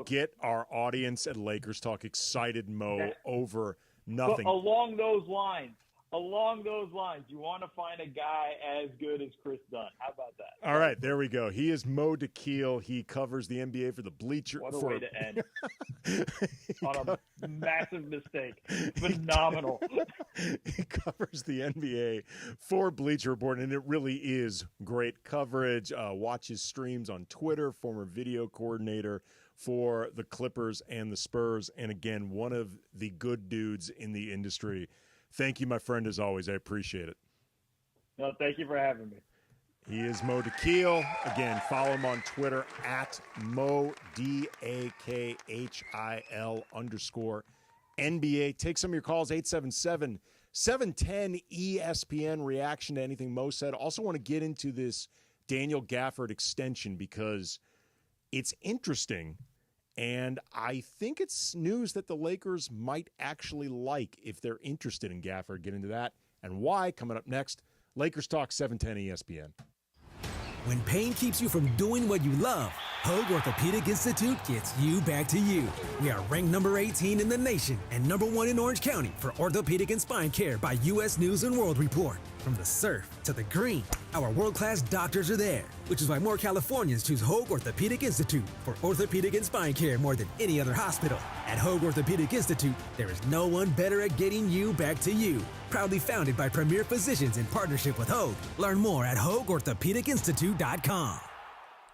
get our audience at Lakers Talk excited, Mo, over nothing. But along those lines, you want to find a guy as good as Chris Dunn. How about that? All right, there we go. He is Mo DeKeel. He covers the NBA for the Bleacher. What a way to end. On a massive mistake. Phenomenal. He covers the NBA for Bleacher Report, and it really is great coverage. Watch his streams on Twitter, former video coordinator for the Clippers and the Spurs, and again, one of the good dudes in the industry. Thank you, my friend, as always. I appreciate it. No, thank you for having me. He is Mo DeKeel. Again, follow him on Twitter at Mo, DAKHIL _NBA. Take some of your calls, 877-710 ESPN. Reaction to anything Mo said. Also want to get into this Daniel Gafford extension because it's interesting. And I think it's news that the Lakers might actually like if they're interested in Gafford. Get into that and why coming up next. Lakers Talk 710 ESPN. When pain keeps you from doing what you love, Hoag Orthopedic Institute gets you back to you. We are ranked number 18 in the nation and number 1 in Orange County for orthopedic and spine care by U.S. News & World Report. From the surf to the green, our world-class doctors are there, which is why more Californians choose Hoag Orthopedic Institute for orthopedic and spine care more than any other hospital. At Hoag Orthopedic Institute, there is no one better at getting you back to you. Proudly founded by premier physicians in partnership with Hoag. Learn more at HoagOrthopedicInstitute.com.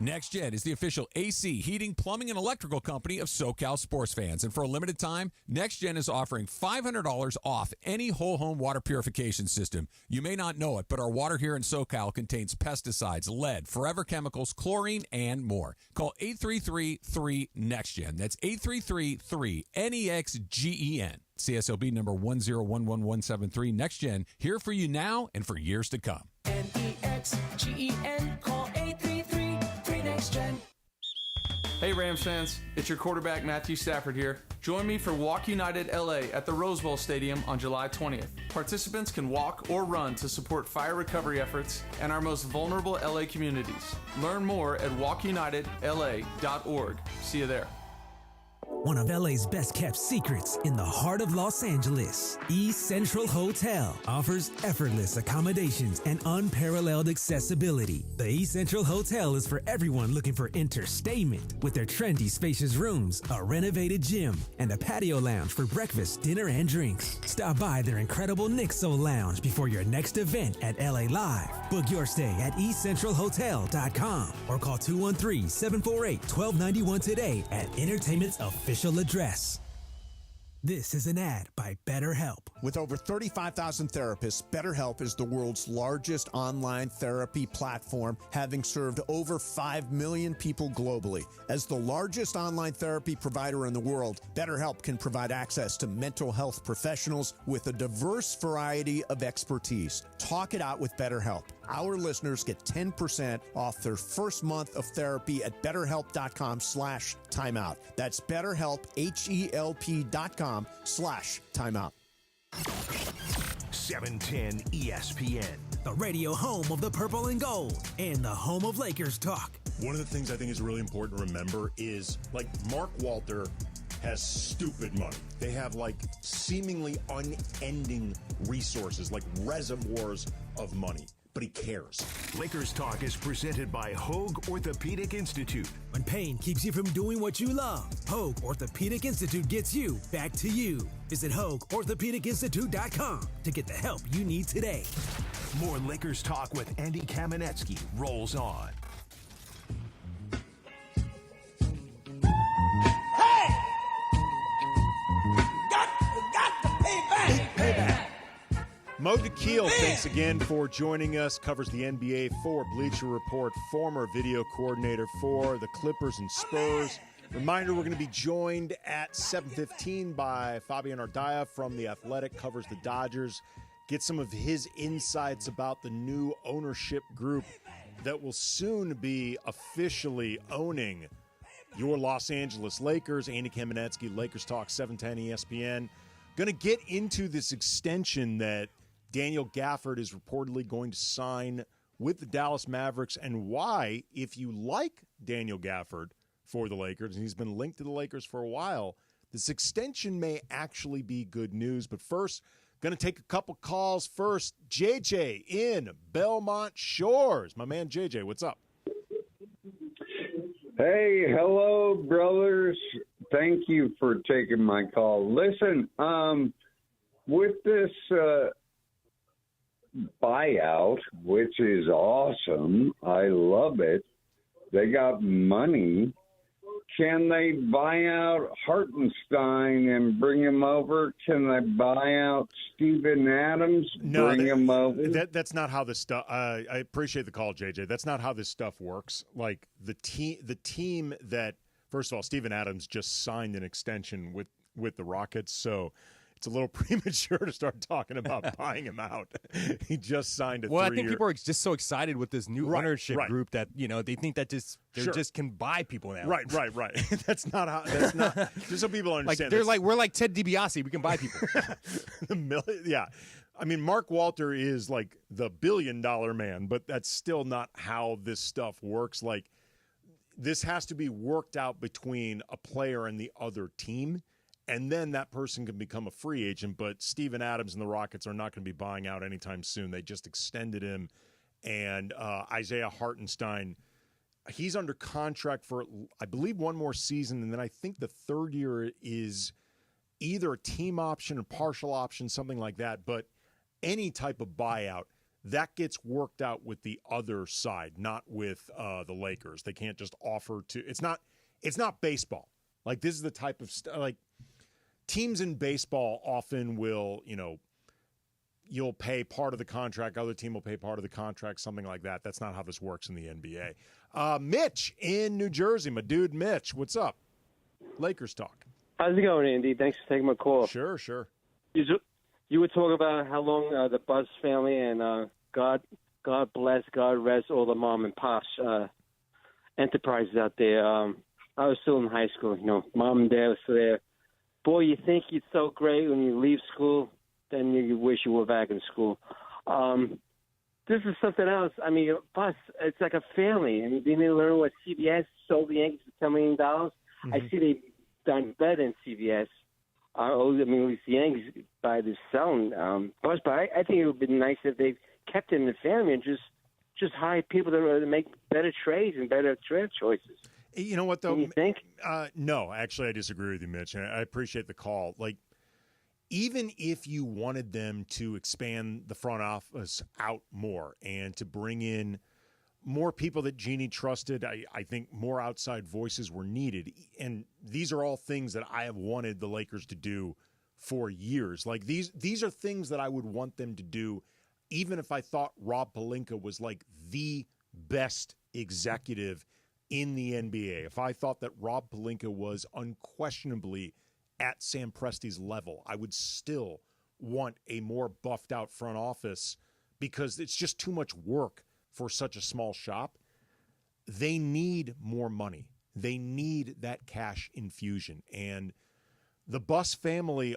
NextGen is the official AC, heating, plumbing, and electrical company of SoCal sports fans. And for a limited time, NextGen is offering $500 off any whole home water purification system. You may not know it, but our water here in SoCal contains pesticides, lead, forever chemicals, chlorine, and more. Call 833-3NEXTGen. That's 833-3-NEXGEN. CSLB number 1011173. NextGen, here for you now and for years to come. NEXGEN. Call 833-3NEXTGen. Hey Rams fans, it's your quarterback Matthew Stafford here. Join me for Walk United LA at the Rose Bowl Stadium on July 20th. Participants can walk or run to support fire recovery efforts and our most vulnerable LA communities. Learn more at walkunitedla.org. See you there. One of LA's best kept secrets in the heart of Los Angeles, East Central Hotel offers effortless accommodations and unparalleled accessibility. The East Central Hotel is for everyone looking for entertainment with their trendy, spacious rooms, a renovated gym, and a patio lounge for breakfast, dinner, and drinks. Stop by their incredible Nixo Lounge before your next event at LA Live. Book your stay at eastcentralhotel.com or call 213-748-1291 today at Entertainment's official address. This is an ad by BetterHelp. With over 35,000 therapists, BetterHelp is the world's largest online therapy platform, having served over 5 million people globally. As the largest online therapy provider in the world, BetterHelp can provide access to mental health professionals with a diverse variety of expertise. Talk it out with BetterHelp. Our listeners get 10% off their first month of therapy at BetterHelp.com/timeout. That's BetterHelp, HELP.com/timeout. 710 ESPN. The radio home of the purple and gold and the home of Lakers talk. One of the things I think is really important to remember is, like, Mark Walter has stupid money. They have, like, seemingly unending resources, like reservoirs of money. But he cares. Lakers Talk is presented by Hoag Orthopedic Institute. When pain keeps you from doing what you love, Hoag Orthopedic Institute gets you back to you. Visit HoagOrthopedicInstitute.com to get the help you need today. More Lakers Talk with Andy Kamenetsky rolls on. Mo DeKeel, thanks again for joining us. Covers the NBA for Bleacher Report, former video coordinator for the Clippers and Spurs. Reminder, we're going to be joined at 7:15 by Fabian Ardaya from The Athletic, covers the Dodgers. Get some of his insights about the new ownership group that will soon be officially owning your Los Angeles Lakers. Andy Kamenetsky, Lakers Talk, 710 ESPN. Going to get into this extension that Daniel Gafford is reportedly going to sign with the Dallas Mavericks, and why, if you like Daniel Gafford for the Lakers, and he's been linked to the Lakers for a while, this extension may actually be good news. But first, going to take a couple calls. First, JJ in Belmont Shores. My man JJ, what's up? Hey, hello, brothers. Thank you for taking my call. Listen, with this buyout, which is awesome, I love it. They got money. Can they buy out Hartenstein and bring him over? Can they buy out Steven Adams, bring him over? That's not how this stuff. I appreciate the call, JJ. That's not how this stuff works. Like the team that, first of all, Steven Adams just signed an extension with the Rockets, so it's a little premature to start talking about buying him out. He just signed a 3-year. Well, I think people are just so excited with this new ownership group that, you know, they think that just can buy people now. Right. That's not how. That's not. Just so people understand. We're like Ted DiBiase. We can buy people. Yeah. I mean, Mark Walter is like the billion-dollar man, but that's still not how this stuff works. Like, this has to be worked out between a player and the other team, and then that person can become a free agent. But Steven Adams and the Rockets are not going to be buying out anytime soon. They just extended him. And Isaiah Hartenstein, he's under contract for, I believe, one more season, and then I think the third year is either a team option or partial option, something like that. But any type of buyout, that gets worked out with the other side, not with the Lakers. They can't just offer to. It's not baseball. Like, this is the type of like teams in baseball often will, you'll pay part of the contract, other team will pay part of the contract, something like that. That's not how this works in the NBA. Mitch in New Jersey, my dude Mitch, what's up? Lakers talk. How's it going, Andy? Thanks for taking my call. Sure. You were talking about how long the Buzz family and God bless, God rest all the mom and pops enterprises out there. I was still in high school. Mom and dad was still there. Boy, you think it's so great when you leave school, then you wish you were back in school. This is something else. I mean, Buzz, it's like a family. And you didn't learn what CBS sold the Yankees for $10 million. Mm-hmm. I see they've done better than CBS. At least the Yankees by this selling Buzz. But I think it would be nice if they kept it in the family and just hire people to make better trades and better trade choices. You know what, though? You think? No, actually, I disagree with you, Mitch. I appreciate the call. Like, even if you wanted them to expand the front office out more and to bring in more people that Jeannie trusted, I think more outside voices were needed. And these are all things that I have wanted the Lakers to do for years. Like, these are things that I would want them to do even if I thought Rob Pelinka was like the best executive in the NBA. If I thought that Rob Pelinka was unquestionably at Sam Presti's level, I would still want a more buffed out front office because it's just too much work for such a small shop. They need more money. They need that cash infusion. And the Buss family,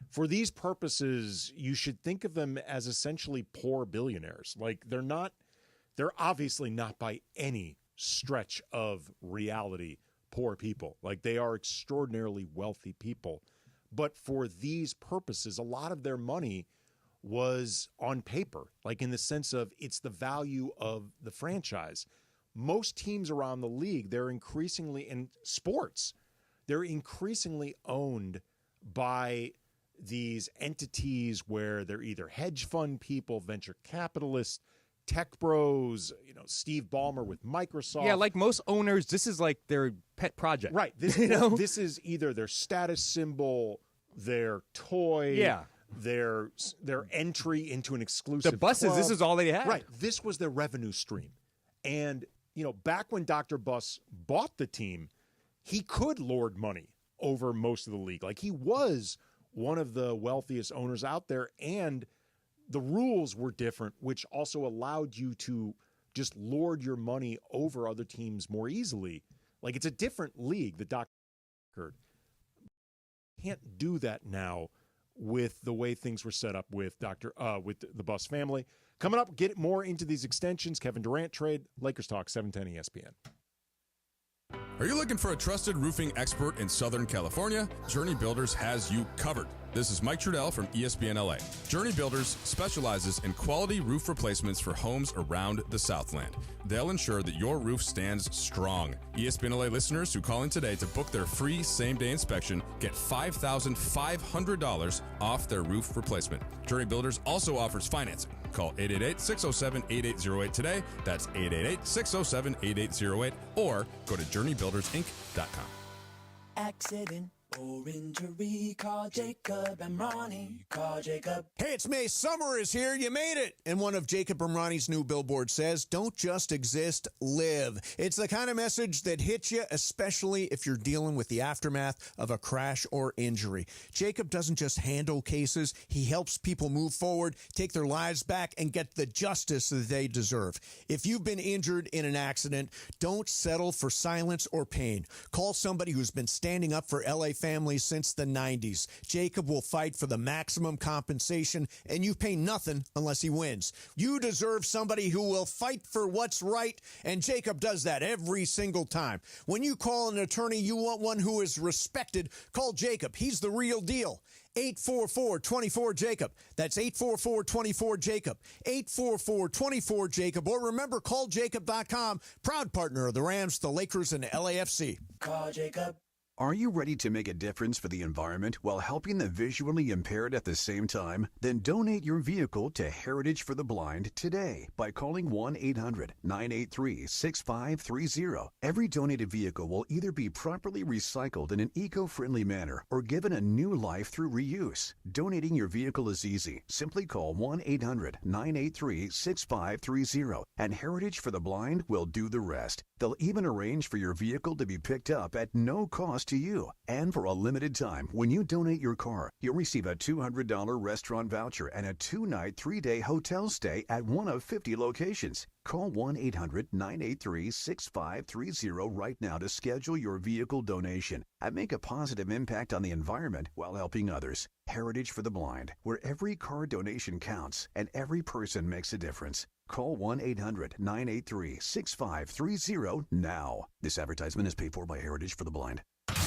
for these purposes, you should think of them as essentially poor billionaires. Like, they're obviously not by any stretch of reality poor people. Like, they are extraordinarily wealthy people. But for these purposes, a lot of their money was on paper, like in the sense of it's the value of the franchise. Most teams around the league, they're increasingly, in sports, they're increasingly owned by these entities where they're either hedge fund people, venture capitalists, tech bros, Steve Ballmer with Microsoft. Yeah, like most owners, this is like their pet project. Right. This is either their status symbol, their toy, their entry into an exclusive The Busses, club. this is all they had. Right. This was their revenue stream. And, back when Dr. Buss bought the team, he could lord money over most of the league. Like, he was one of the wealthiest owners out there, and the rules were different, which also allowed you to just lord your money over other teams more easily. Like, it's a different league that Dr. can't do that now with the way things were set up with with the Buss family. Coming up, get more into these extensions. Kevin Durant trade, Lakers Talk, 710 ESPN. Are you looking for a trusted roofing expert in Southern California? Journey Builders has you covered. This is Mike Trudell from ESPN LA. Journey Builders specializes in quality roof replacements for homes around the Southland. They'll ensure that your roof stands strong. ESPN LA listeners who call in today to book their free same-day inspection get $5,500 off their roof replacement. Journey Builders also offers financing. Call 888-607-8808 today. That's 888-607-8808. Or go to journeybuildersinc.com. Accident or injury, call Jacob and Ronnie. Call Jacob. Hey, it's May. Summer is here. You made it. And one of Jacob and Ronnie's new billboards says, don't just exist, live. It's the kind of message that hits you, especially if you're dealing with the aftermath of a crash or injury. Jacob doesn't just handle cases. He helps people move forward, take their lives back, and get the justice that they deserve. If you've been injured in an accident, don't settle for silence or pain. Call somebody who's been standing up for LA families since the 90s. Jacob will fight for the maximum compensation, and you pay nothing unless he wins. You deserve somebody who will fight for what's right, and Jacob does that every single time. When you call an attorney, you want one who is respected. Call Jacob. He's the real deal. 844-24-JACOB. That's 844-24-JACOB. 844-24-JACOB. Or remember, calljacob.com. Proud partner of the Rams, the Lakers, and LAFC. Call Jacob. Are you ready to make a difference for the environment while helping the visually impaired at the same time? Then donate your vehicle to Heritage for the Blind today by calling 1-800-983-6530. Every donated vehicle will either be properly recycled in an eco-friendly manner or given a new life through reuse. Donating your vehicle is easy. Simply call 1-800-983-6530 and Heritage for the Blind will do the rest. They'll even arrange for your vehicle to be picked up at no cost to you. And for a limited time, when you donate your car, you'll receive a $200 restaurant voucher and a 2-night, 3-day hotel stay at one of 50 locations. Call 1-800-983-6530 right now to schedule your vehicle donation and make a positive impact on the environment while helping others. Heritage for the Blind, where every car donation counts and every person makes a difference. Call 1-800-983-6530 now. This advertisement is paid for by Heritage for the Blind.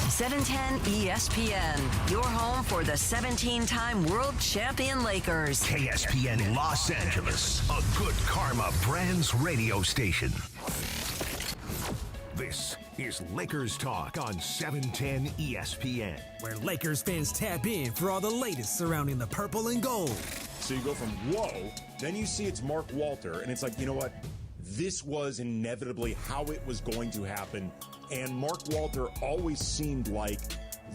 710 ESPN, your home for the 17-time world champion Lakers. KSPN Los Angeles, a Good Karma Brands radio station. This is Lakers Talk on 710 ESPN. Where Lakers fans tap in for all the latest surrounding the purple and gold. So you go from whoa, then you see it's Mark Walter, and it's like, you know what? This was inevitably how it was going to happen. And Mark Walter always seemed like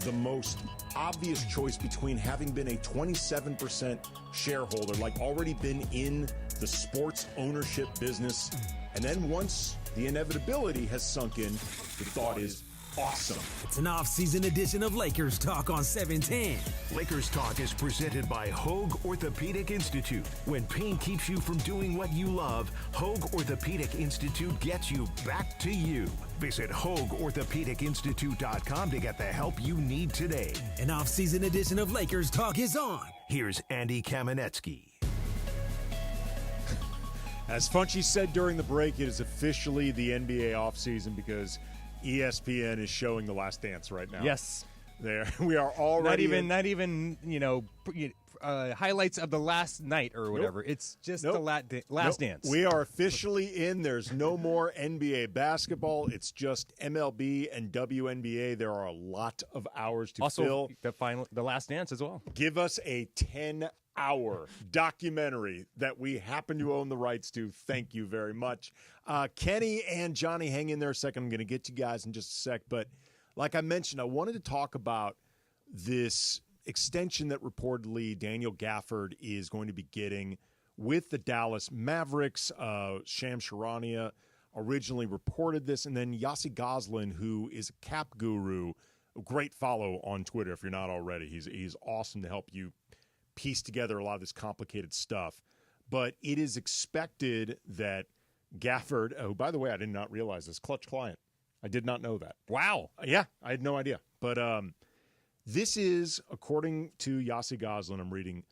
the most obvious choice between having been a 27% shareholder, like already been in the sports ownership business. And then once the inevitability has sunk in, the thought is awesome. It's an off-season edition of Lakers Talk on 710. Lakers Talk is presented by Hoag Orthopedic Institute. When pain keeps you from doing what you love, Hoag Orthopedic Institute gets you back to you. Visit HoagOrthopedicInstitute.com to get the help you need today. An off-season edition of Lakers Talk is on. Here's Andy Kamenetsky. As Funchy said during the break, it is officially the NBA offseason because ESPN is showing The Last Dance right now. Yes. There, we are already not even highlights of the last night or whatever. Nope. It's just the last dance. We are officially in. There's no more NBA basketball. It's just MLB and WNBA. There are a lot of hours to fill. The last dance as well. Give us a 10-hour documentary that we happen to own the rights to. Thank you very much. Kenny and Johnny, hang in there a second. I'm going to get you guys in just a sec. But like I mentioned, I wanted to talk about this extension that reportedly Daniel Gafford is going to be getting with the Dallas Mavericks. Shams Charania originally reported this, and then Yossi Goslin, who is a cap guru, a great follow on Twitter if you're not already. He's awesome to help you piece together a lot of this complicated stuff. But it is expected that Gafford, who, by the way, I did not realize this, Clutch client. I did not know that. Wow. Yeah, I had no idea. But this is, according to Yossi Goslin, I'm reading,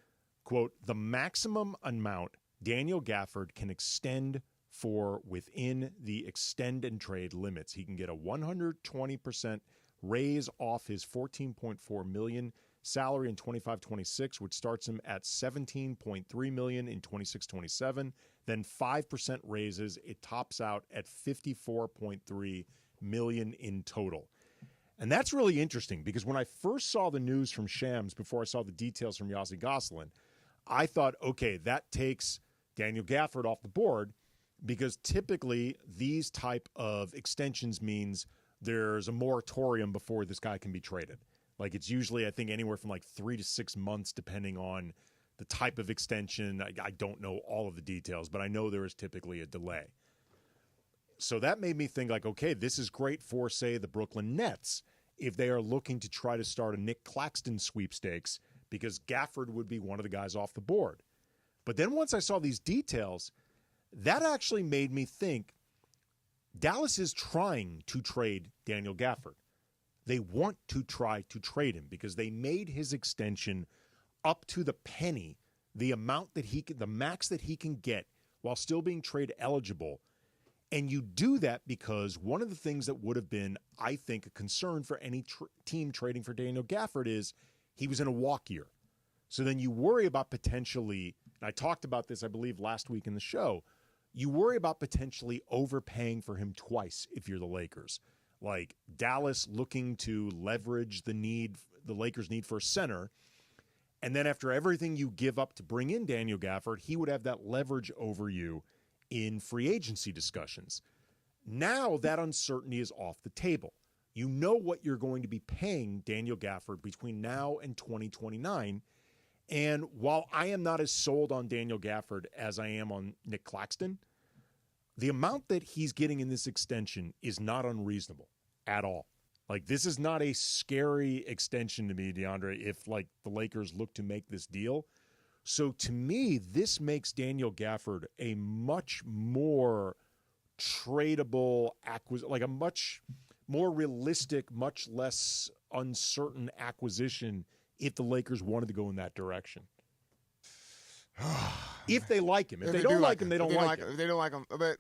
quote, the maximum amount Daniel Gafford can extend for within the extend and trade limits. He can get a 120% raise off his $14.4 million salary in 25-26, which starts him at $17.3 million in 26-27. Then 5% raises. It tops out at $54.3 million in total. And that's really interesting because when I first saw the news from Shams, before I saw the details from Yossi Goslin, I thought, okay, that takes Daniel Gafford off the board because typically these type of extensions means there's a moratorium before this guy can be traded. Like it's usually, I think, anywhere from like 3 to 6 months depending on the type of extension. I don't know all of the details, but I know there is typically a delay. So that made me think like, okay, this is great for, say, the Brooklyn Nets if they are looking to try to start a Nick Claxton sweepstakes because Gafford would be one of the guys off the board. But then once I saw these details, that actually made me think Dallas is trying to trade Daniel Gafford. They want to try to trade him because they made his extension up to the penny, the amount that the max that he can get while still being trade eligible. And you do that because one of the things that would have been, I think, a concern for any team trading for Daniel Gafford is he was in a walk year. So then you worry about potentially, and I talked about this, I believe, last week in the show, you worry about potentially overpaying for him twice if you're the Lakers. like Dallas looking to leverage the Lakers' need for a center. And then after everything you give up to bring in Daniel Gafford, he would have that leverage over you in free agency discussions. Now that uncertainty is off the table. You know what you're going to be paying Daniel Gafford between now and 2029. And while I am not as sold on Daniel Gafford as I am on Nick Claxton, the amount that he's getting in this extension is not unreasonable at all. Like, this is not a scary extension to me, DeAndre, if, like, the Lakers look to make this deal. So, to me, this makes Daniel Gafford a much more tradable like a much more realistic, much less uncertain acquisition if the Lakers wanted to go in that direction. If they like him. If they don't like him, they don't like him. If they don't like him. But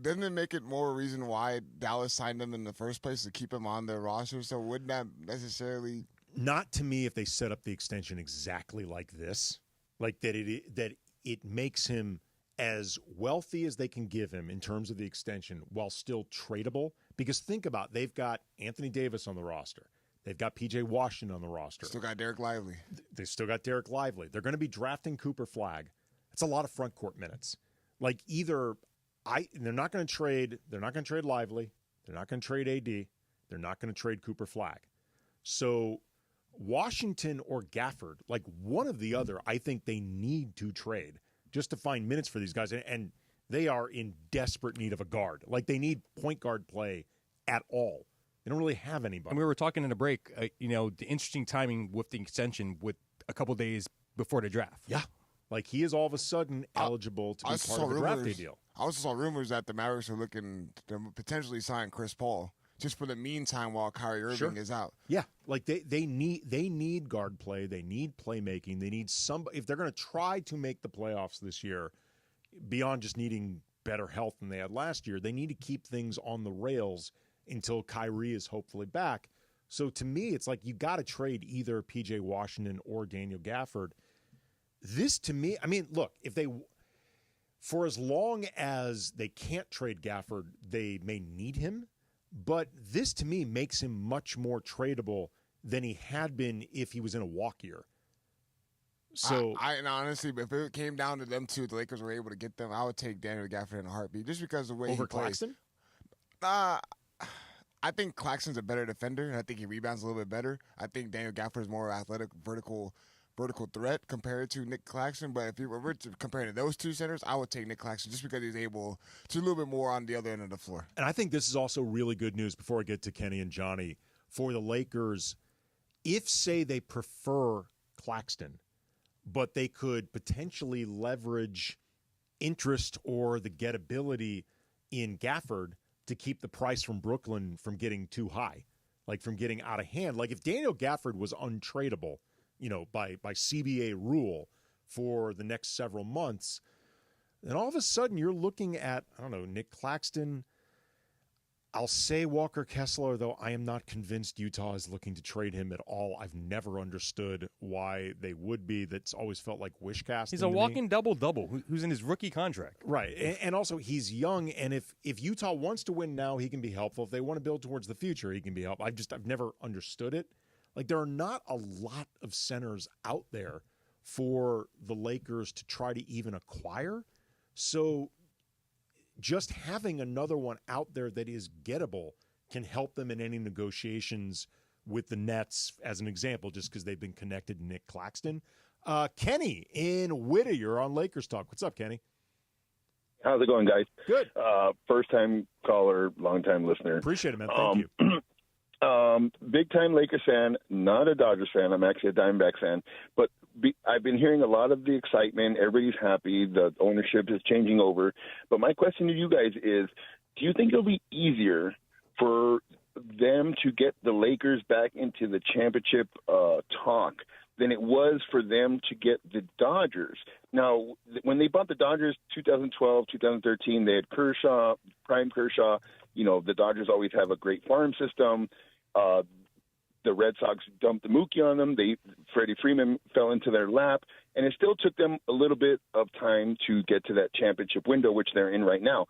doesn't it make it more reason why Dallas signed him in the first place, to keep him on their roster? So wouldn't that necessarily... Not to me if they set up the extension exactly like this. Like that it makes him as wealthy as they can give him in terms of the extension while still tradable. Because think about it, they've got Anthony Davis on the roster. They've got P.J. Washington on the roster. Still got Derek Lively. They still got Derek Lively. They're going to be drafting Cooper Flagg. That's a lot of front court minutes. Like they're not going to trade Lively. They're not going to trade AD. They're not going to trade Cooper Flagg. So Washington or Gafford, like one of the other, I think they need to trade just to find minutes for these guys. And they are in desperate need of a guard. Like they need point guard play at all. They don't really have anybody. And we were talking in a break, the interesting timing with the extension with a couple days before the draft. Yeah. Like he is all of a sudden eligible to be part of the draft day deal. I also saw rumors that the Mavericks are looking to potentially sign Chris Paul just for the meantime while Kyrie Irving is out. Yeah. Like they need guard play. They need playmaking. They need somebody. If they're going to try to make the playoffs this year, beyond just needing better health than they had last year, they need to keep things on the rails until Kyrie is hopefully back. So to me, it's like you got to trade either P.J. Washington or Daniel Gafford. This to me, I mean, look, for as long as they can't trade Gafford, they may need him. But this to me makes him much more tradable than he had been if he was in a walk year. So and honestly, if it came down to them two, the Lakers were able to get them, I would take Daniel Gafford in a heartbeat just because of the way over he plays. Claxton? I think Claxton's a better defender, and I think he rebounds a little bit better. I think Daniel Gafford is more athletic, vertical threat compared to Nick Claxton. But if we're comparing to those two centers, I would take Nick Claxton just because he's able to do a little bit more on the other end of the floor. And I think this is also really good news before I get to Kenny and Johnny for the Lakers. If, say, they prefer Claxton, but they could potentially leverage interest or the gettability in Gafford to keep the price from Brooklyn from getting too high, like from getting out of hand. Like if Daniel Gafford was untradeable, by CBA rule for the next several months, then all of a sudden you're looking at, Nick Claxton. I'll say Walker Kessler, though I am not convinced Utah is looking to trade him at all. I've never understood why they would be. That's always felt like wish casting. He's a walking double-double who's in his rookie contract. Right. And also he's young, and if Utah wants to win now, he can be helpful. If they want to build towards the future, he can be helpful. I've never understood it. Like there are not a lot of centers out there for the Lakers to try to even acquire. So just having another one out there that is gettable can help them in any negotiations with the Nets, as an example, just because they've been connected to Nick Claxton. Kenny in Whittier on Lakers Talk. What's up, Kenny? How's it going, guys? Good. First-time caller, long-time listener. Appreciate it, man. Thank you. Big-time Lakers fan, not a Dodgers fan. I'm actually a Diamondbacks fan. But I've been hearing a lot of the excitement. Everybody's happy. The ownership is changing over. But my question to you guys is, do you think it'll be easier for them to get the Lakers back into the championship talk than it was for them to get the Dodgers? Now, when they bought the Dodgers 2012, 2013, they had Kershaw, prime Kershaw. The Dodgers always have a great farm system. The Red Sox dumped the Mookie on them. Freddie Freeman fell into their lap, and it still took them a little bit of time to get to that championship window, which they're in right now.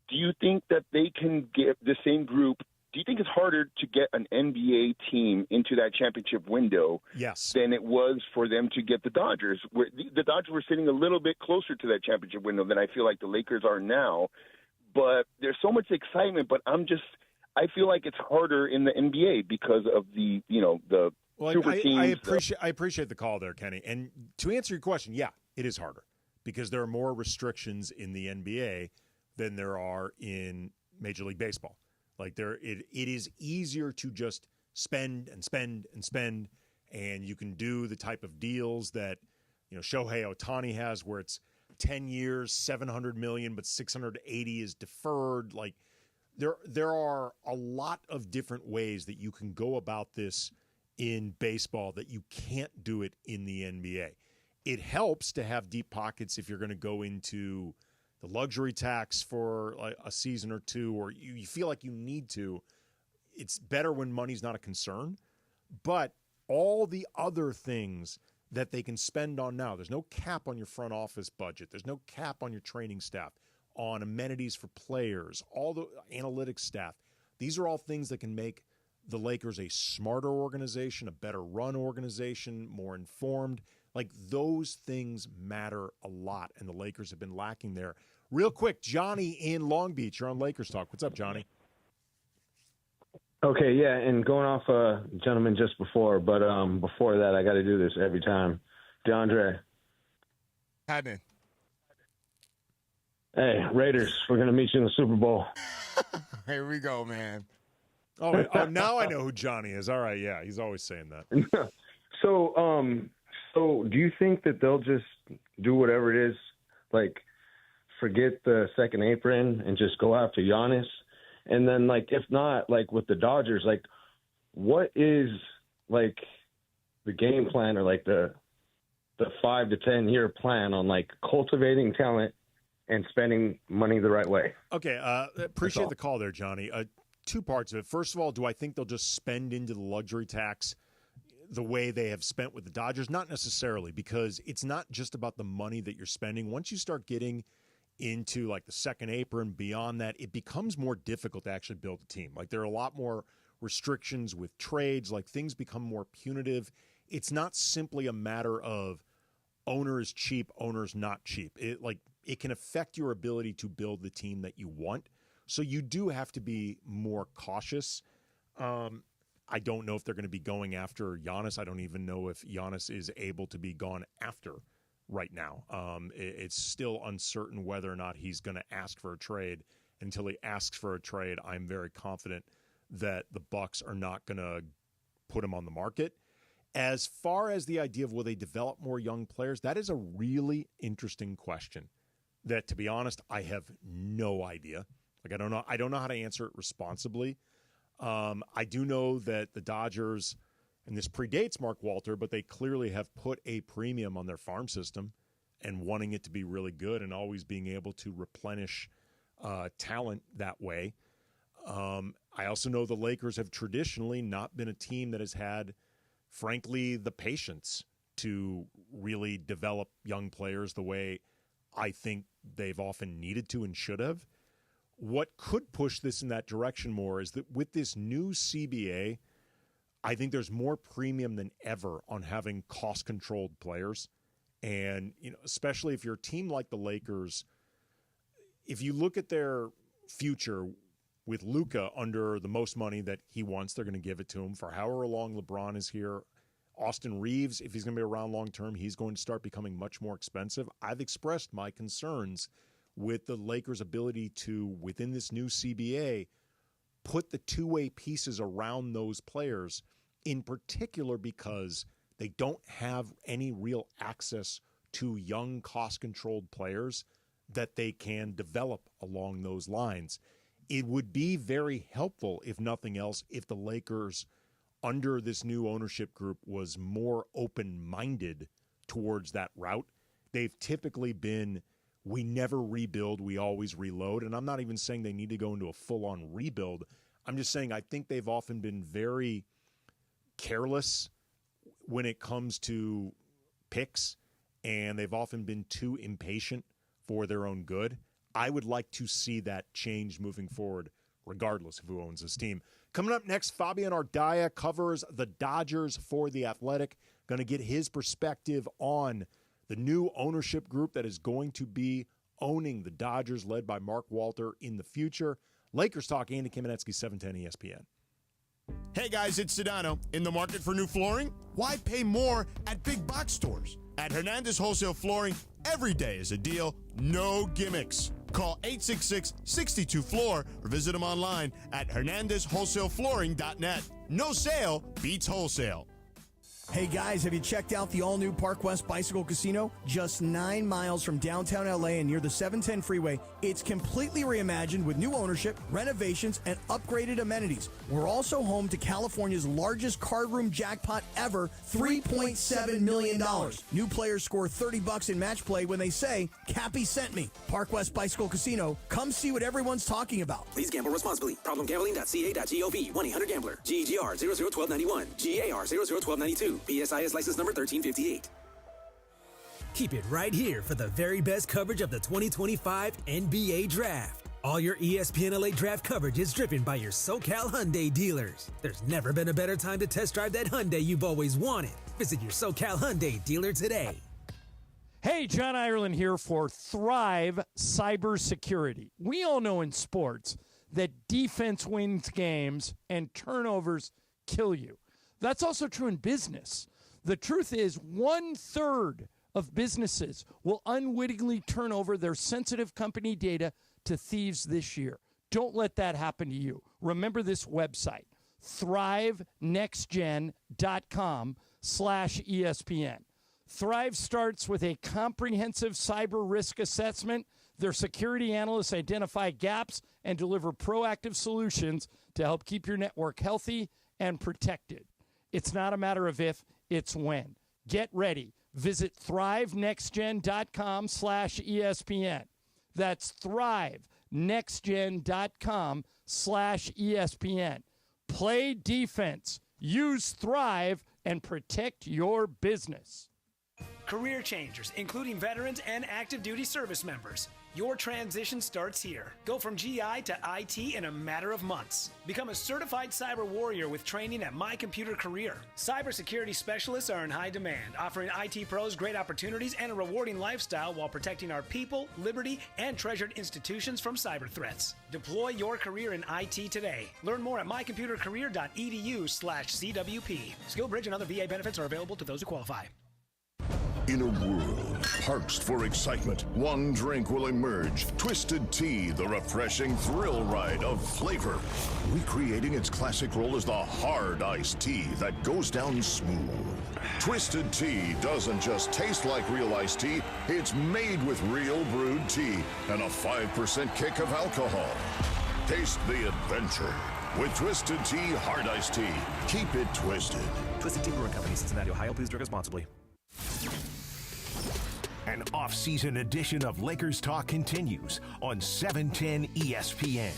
Do you think that they can get the same group do you think it's harder to get an NBA team into that championship window yes. than it was for them to get the Dodgers? Where the Dodgers were sitting a little bit closer to that championship window than I feel like the Lakers are now. But there's so much excitement, but I feel like it's harder in the NBA because of the super teams. I appreciate the call there, Kenny. And to answer your question, yeah, it is harder because there are more restrictions in the NBA than there are in Major League Baseball. Like it is easier to just spend and spend and spend, and you can do the type of deals that Shohei Ohtani has, where it's 10 years, $700 million, but $680 is deferred. Like there are a lot of different ways that you can go about this in baseball that you can't do it in the NBA. It helps to have deep pockets if you're going to go into the luxury tax for like a season or two, or you feel like you need to. It's better when money's not a concern. But all the other things that they can spend on now, there's no cap on your front office budget. There's no cap on your training staff, on amenities for players, all the analytics staff. These are all things that can make the Lakers a smarter organization, a better run organization, more informed. Like those things matter a lot, and the Lakers have been lacking there. Real quick, Johnny in Long Beach, you're on Lakers Talk. What's up, Johnny? Okay, yeah, and going off gentleman just before, but before that, I got to do this every time. DeAndre. Happening. Hey, Raiders, we're going to meet you in the Super Bowl. Here we go, man. Oh, now I know who Johnny is. All right, yeah, he's always saying that. So do you think that they'll just do whatever it is, like forget the second apron and just go after Giannis? And then, like, if not, like with the Dodgers, like, what is like the game plan or like the 5 to 10 year plan on like cultivating talent and spending money the right way? Okay, appreciate the call there, Johnny. Two parts of it. First of all, do I think they'll just spend into the luxury tax the way they have spent with the Dodgers? Not necessarily, because it's not just about the money that you're spending. Once you start getting into like the second apron, beyond that, it becomes more difficult to actually build a team. Like there are a lot more restrictions with trades, like things become more punitive. It's not simply a matter of owner is cheap, owner's not cheap. It can affect your ability to build the team that you want. So you do have to be more cautious. I don't know if they're going to be going after Giannis. I don't even know if Giannis is able to be gone after right now. It's still uncertain whether or not he's going to ask for a trade. Until he asks for a trade, I'm very confident that the Bucks are not going to put him on the market. As far as the idea of will they develop more young players, that is a really interesting question that, to be honest, I have no idea. Like I don't know how to answer it responsibly. I do know that the Dodgers, and this predates Mark Walter, but they clearly have put a premium on their farm system and wanting it to be really good and always being able to replenish talent that way. I also know the Lakers have traditionally not been a team that has had, frankly, the patience to really develop young players the way I think they've often needed to and should have. What could push this in that direction more is that with this new CBA, I think there's more premium than ever on having cost-controlled players. And, especially if you're a team like the Lakers, if you look at their future with Luka under the most money that he wants, they're going to give it to him for however long LeBron is here. Austin Reeves, if he's going to be around long-term, he's going to start becoming much more expensive. I've expressed my concerns with the Lakers' ability to, within this new CBA, put the two-way pieces around those players, in particular because they don't have any real access to young, cost-controlled players that they can develop along those lines. It would be very helpful, if nothing else, if the Lakers, under this new ownership group, was more open-minded towards that route. They've typically been, we never rebuild, we always reload. And I'm not even saying they need to go into a full-on rebuild. I'm just saying I think they've often been very careless when it comes to picks, and they've often been too impatient for their own good. I would like to see that change moving forward, regardless of who owns this team. Coming up next, Fabian Ardaya covers the Dodgers for The Athletic. Going to get his perspective on the new ownership group that is going to be owning the Dodgers, led by Mark Walter in the future. Lakers Talk, Andy Kamenetsky, 710 ESPN. Hey guys, it's Sedano. In the market for new flooring? Why pay more at big box stores? At Hernandez Wholesale Flooring, every day is a deal, no gimmicks. Call 866-62-FLOOR or visit them online at hernandezwholesaleflooring.net. No sale beats wholesale. Hey guys, have you checked out the all-new Park West Bicycle Casino? Just 9 miles from downtown LA and near the 710 freeway, it's completely reimagined with new ownership, renovations, and upgraded amenities. We're also home to California's largest card room jackpot ever, $3.7 million. New players score $30 in match play when they say, Cappy sent me. Park West Bicycle Casino, come see what everyone's talking about. Please gamble responsibly. Problemgambling.ca.gov. 1-800-GAMBLER. GEGR 001291. GAR 001292. PSIS license number 1358. Keep it right here for the very best coverage of the 2025 NBA Draft. All your ESPN LA Draft coverage is driven by your SoCal Hyundai dealers. There's never been a better time to test drive that Hyundai you've always wanted. Visit your SoCal Hyundai dealer today. Hey, John Ireland here for Thrive Cybersecurity. We all know in sports that defense wins games and turnovers kill you. That's also true in business. The truth is 1/3 of businesses will unwittingly turn over their sensitive company data to thieves this year. Don't let that happen to you. Remember this website, thrivenextgen.com/ESPN. Thrive starts with a comprehensive cyber risk assessment. Their security analysts identify gaps and deliver proactive solutions to help keep your network healthy and protected. It's not a matter of if, it's when. Get ready. Visit thrivenextgen.com/ESPN. That's thrivenextgen.com/ESPN. Play defense. Use Thrive and protect your business. Career changers, including veterans and active duty service members. Your transition starts here. Go from GI to IT in a matter of months. Become a certified cyber warrior with training at My Computer Career. Cybersecurity specialists are in high demand, offering IT pros great opportunities and a rewarding lifestyle while protecting our people, liberty, and treasured institutions from cyber threats. Deploy your career in IT today. Learn more at mycomputercareer.edu/CWP. SkillBridge and other VA benefits are available to those who qualify. In a world parched for excitement, one drink will emerge. Twisted Tea, the refreshing thrill ride of flavor. Recreating its classic role as the hard iced tea that goes down smooth. Twisted Tea doesn't just taste like real iced tea, it's made with real brewed tea and a 5% kick of alcohol. Taste the adventure with Twisted Tea Hard Iced Tea. Keep it twisted. Twisted Tea Brewing Company, Cincinnati, Ohio. Please drink responsibly. An off-season edition of Lakers Talk continues on 710 ESPN.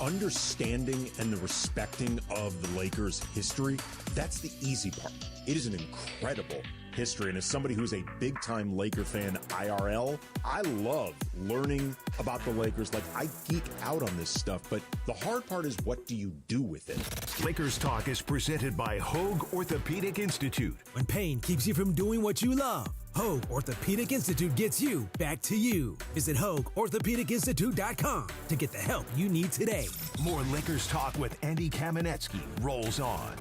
Understanding and the respecting of the Lakers' history, that's the easy part. It is an incredible history. And as somebody who's a big-time Laker fan IRL, I love learning about the Lakers. Like, I geek out on this stuff, but the hard part is, what do you do with it? Lakers Talk is presented by Hoag Orthopedic Institute. When pain keeps you from doing what you love, Hoag Orthopedic Institute gets you back to you. Visit HoagOrthopedicInstitute.com to get the help you need today. More Lakers Talk with Andy Kamenetsky rolls on.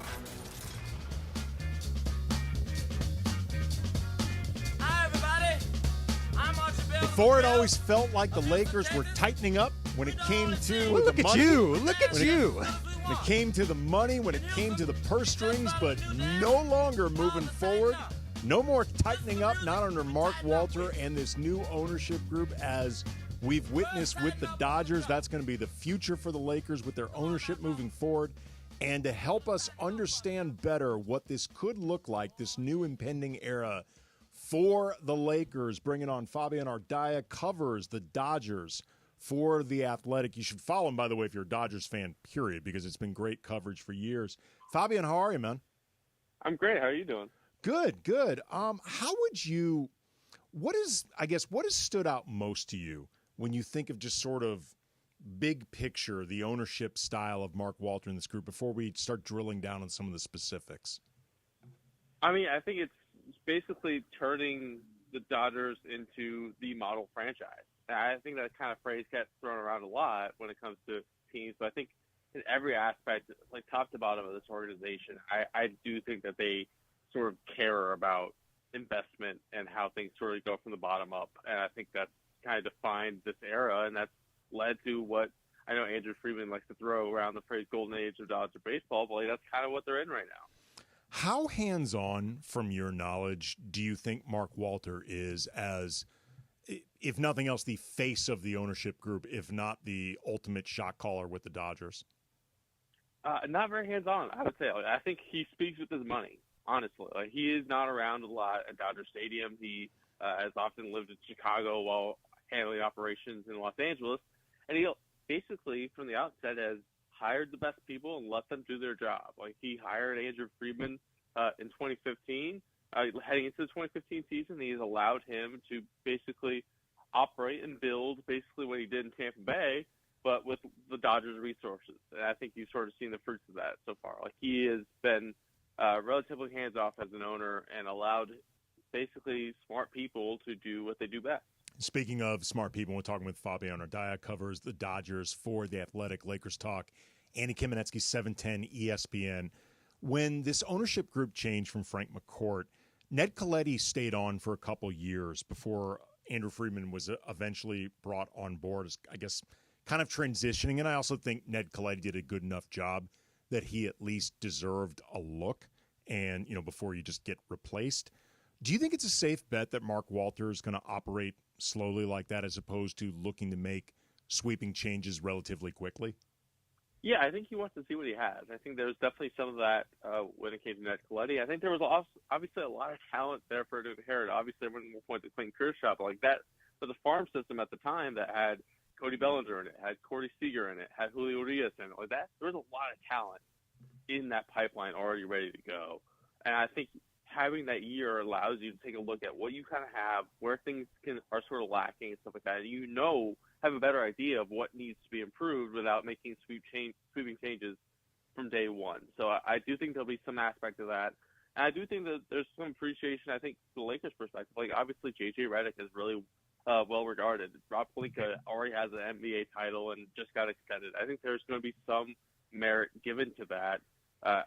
Hi, everybody. I'm Archie Bell. Before, it always felt like the Lakers were tightening up when it came to the money. Look at you. Look at you. When it came to the money, when it came to the purse strings, but no longer moving forward. No more tightening up, not under Mark Walter and this new ownership group, as we've witnessed with the Dodgers. That's going to be the future for the Lakers with their ownership moving forward. And to help us understand better what this could look like, this new impending era for the Lakers, bringing on Fabian Ardaya, covers the Dodgers for The Athletic. You should follow him, by the way, if you're a Dodgers fan, period, because it's been great coverage for years. Fabian, how are you, man? I'm great. How are you doing? Good. How would you, what has stood out most to you when you think of just sort of big picture, the ownership style of Mark Walter in this group before we start drilling down on some of the specifics? I mean, I think it's basically turning the Dodgers into the model franchise. And I think that kind of phrase gets thrown around a lot when it comes to teams, but I think in every aspect, like top to bottom of this organization, I do think that they sort of care about investment and how things sort of go from the bottom up. And I think that's kind of defined this era, and that's led to what I know Andrew Friedman likes to throw around the phrase golden age of Dodger baseball, but like, that's kind of what they're in right now. How hands-on, from your knowledge, do you think Mark Walter is as, if nothing else, the face of the ownership group, if not the ultimate shot caller with the Dodgers? Not very hands-on, I would say. Like, I think he speaks with his money, honestly. Like, he is not around a lot at Dodger Stadium. He has often lived in Chicago while handling operations in Los Angeles. And he basically, from the outset, has hired the best people and let them do their job. Like, he hired Andrew Friedman in 2015. Heading into the 2015 season, he's allowed him to basically operate and build basically what he did in Tampa Bay, but with the Dodgers' resources. And I think you've sort of seen the fruits of that so far. Like, he has been relatively hands-off as an owner and allowed basically smart people to do what they do best. Speaking of smart people, we're talking with Fabian Ardaya, covers the Dodgers for The Athletic. Lakers Talk. Andy Kamenetsky, 710 ESPN. When this ownership group changed from Frank McCourt, Ned Colletti stayed on for a couple years before Andrew Friedman was eventually brought on board, as, I guess, kind of transitioning. And I also think Ned Colletti did a good enough job that he at least deserved a look and, before you just get replaced. Do you think it's a safe bet that Mark Walter is going to operate slowly like that as opposed to looking to make sweeping changes relatively quickly? Yeah, I think he wants to see what he has. I think there's definitely some of that when it came to Ned Colletti. I think there was obviously a lot of talent there for him to inherit. Obviously, everyone will point to Clayton Kershaw, but like that for the farm system at the time that had Cody Bellinger in it, had Corey Seager in it, had Julio Urias in it, like that. There was a lot of talent in that pipeline already ready to go. And I think having that year allows you to take a look at what you kind of have, where things are sort of lacking and stuff like that. And have a better idea of what needs to be improved without making sweeping changes from day one. So I do think there'll be some aspect of that. And I do think that there's some appreciation, I think, from the Lakers' perspective. Like, obviously, J.J. Redick is really well regarded. Rob Pelinka already has an NBA title and just got extended. I think there's going to be some merit given to that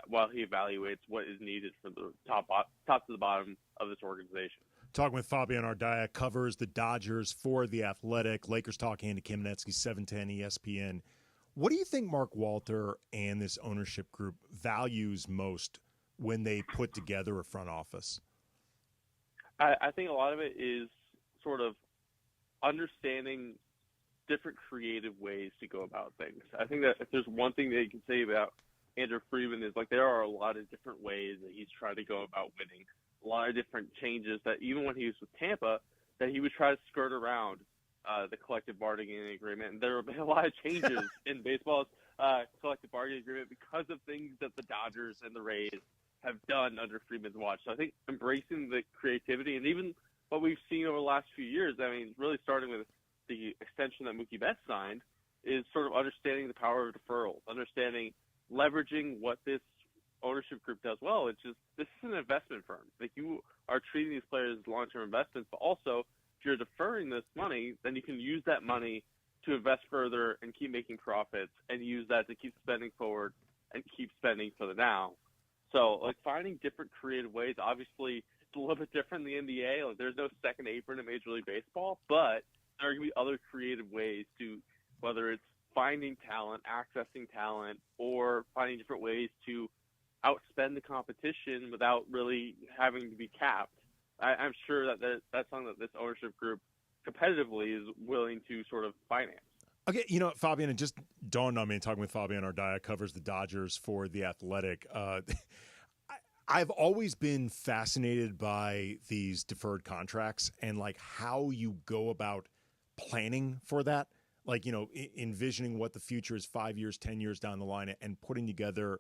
while he evaluates what is needed from the top to the bottom of this organization. Talking with Fabian Ardaya, covers the Dodgers for The Athletic. Lakers Talk, Andy Kamenetsky, 710 ESPN. What do you think Mark Walter and this ownership group values most when they put together a front office? I think a lot of it is sort of understanding different creative ways to go about things. I think that if there's one thing that you can say about Andrew Friedman is like there are a lot of different ways that he's trying to go about winning. A lot of different changes that even when he was with Tampa, that he would try to skirt around the collective bargaining agreement. And there have been a lot of changes in baseball's collective bargaining agreement because of things that the Dodgers and the Rays have done under Friedman's watch. So I think embracing the creativity and even what we've seen over the last few years, I mean, really starting with the extension that Mookie Betts signed, is sort of understanding the power of deferrals, leveraging what this ownership group does well. It's just, this is an investment firm. Like, you are treating these players as long-term investments, but also if you're deferring this money, then you can use that money to invest further and keep making profits and use that to keep spending forward and keep spending for the now. So, like, finding different creative ways, obviously it's a little bit different in the NBA. Like, there's no second apron in Major League Baseball, but there are going to be other creative ways to, whether it's finding talent, accessing talent, or finding different ways to outspend the competition without really having to be capped. I'm sure that that's something that this ownership group competitively is willing to sort of finance. Okay, Fabian, it just dawned on me, talking with Fabian Ardaya, covers the Dodgers for The Athletic. I've always been fascinated by these deferred contracts and, like, how you go about planning for that. Like, envisioning what the future is 5 years, 10 years down the line and putting together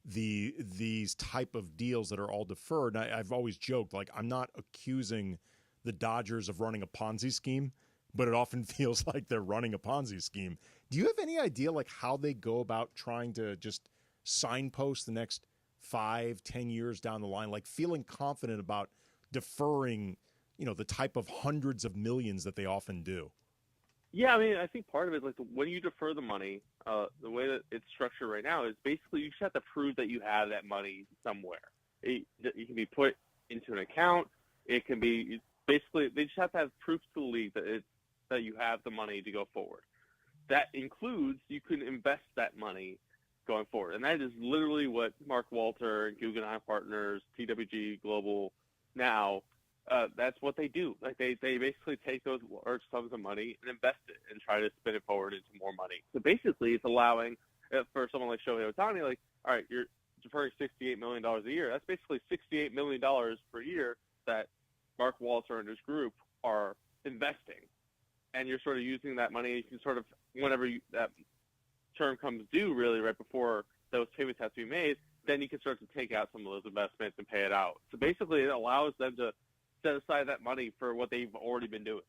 these type of deals that are all deferred. I've always joked, like, I'm not accusing the Dodgers of running a Ponzi scheme, but it often feels like they're running a Ponzi scheme. Do you have any idea like how they go about trying to just signpost the next 5-10 years down the line, like feeling confident about deferring, the type of hundreds of millions that they often do? Yeah, I mean, I think part of it is like when you defer the money, the way that it's structured right now is basically you just have to prove that you have that money somewhere. It can be put into an account. It can be basically they just have to have proof to the league that you have the money to go forward. That includes you can invest that money going forward, and that is literally what Mark Walter and Guggenheim Partners, TWG Global now. That's what they do. Like they basically take those large sums of money and invest it and try to spin it forward into more money. So basically, it's allowing for someone like Shohei Ohtani, like, all right, you're deferring $68 million a year. That's basically $68 million per year that Mark Walter and his group are investing, and you're sort of using that money. You can sort of whenever that term comes due, really right before those payments have to be made, then you can start to take out some of those investments and pay it out. So basically, it allows them to set aside that money for what they've already been doing.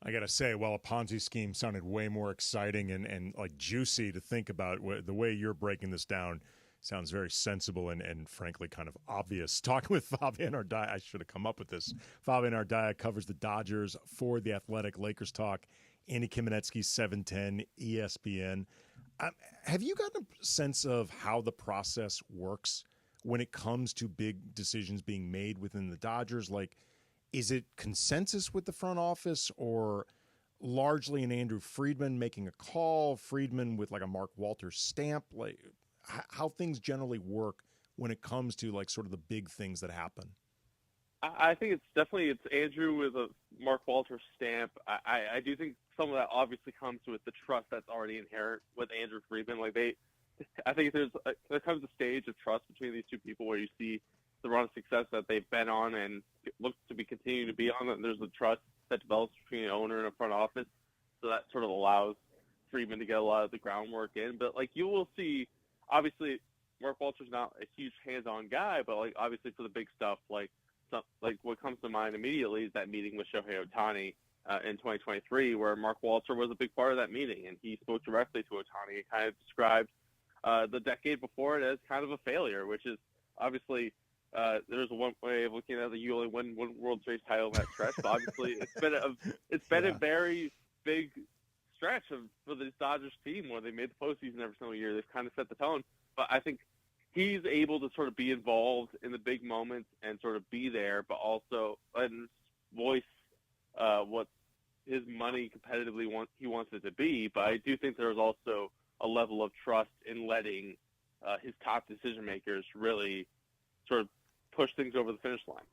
I got to say, a Ponzi scheme sounded way more exciting and like juicy to think about. The way you're breaking this down sounds very sensible and frankly kind of obvious. Talking with Fabian Ardaya, I should have come up with this. Fabian Ardaya covers the Dodgers for The Athletic. Lakers Talk, Andy Kamenetsky, 710 ESPN. Have you gotten a sense of how the process works when it comes to big decisions being made within the Dodgers? Like, is it consensus with the front office or largely an Andrew Friedman making a call, Friedman with like a Mark Walters stamp? Like, how things generally work when it comes to like sort of the big things that happen? I think it's Andrew with a Mark Walters stamp. I do think some of that obviously comes with the trust that's already inherent with Andrew Friedman. I think there comes a stage of trust between these two people where you see the run of success that they've been on and look to be continuing to be on, and there's a trust that develops between an owner and a front office. So that sort of allows Friedman to get a lot of the groundwork in. But like you will see, obviously Mark Walters not a huge hands-on guy, but like obviously for the big stuff, like what comes to mind immediately is that meeting with Shohei Ohtani in 2023, where Mark Walter was a big part of that meeting, and he spoke directly to Ohtani and kind of described the decade before it as kind of a failure, which is obviously there's one way of looking at it. You only won one World Series title in that stretch, but obviously it's been a very big stretch for this Dodgers team where they made the postseason every single year. They've kind of set the tone, but I think he's able to sort of be involved in the big moments and sort of be there, but also voice what his money competitively he wants it to be. But I do think there's also a level of trust in letting his top decision makers really sort of push things over the finish line.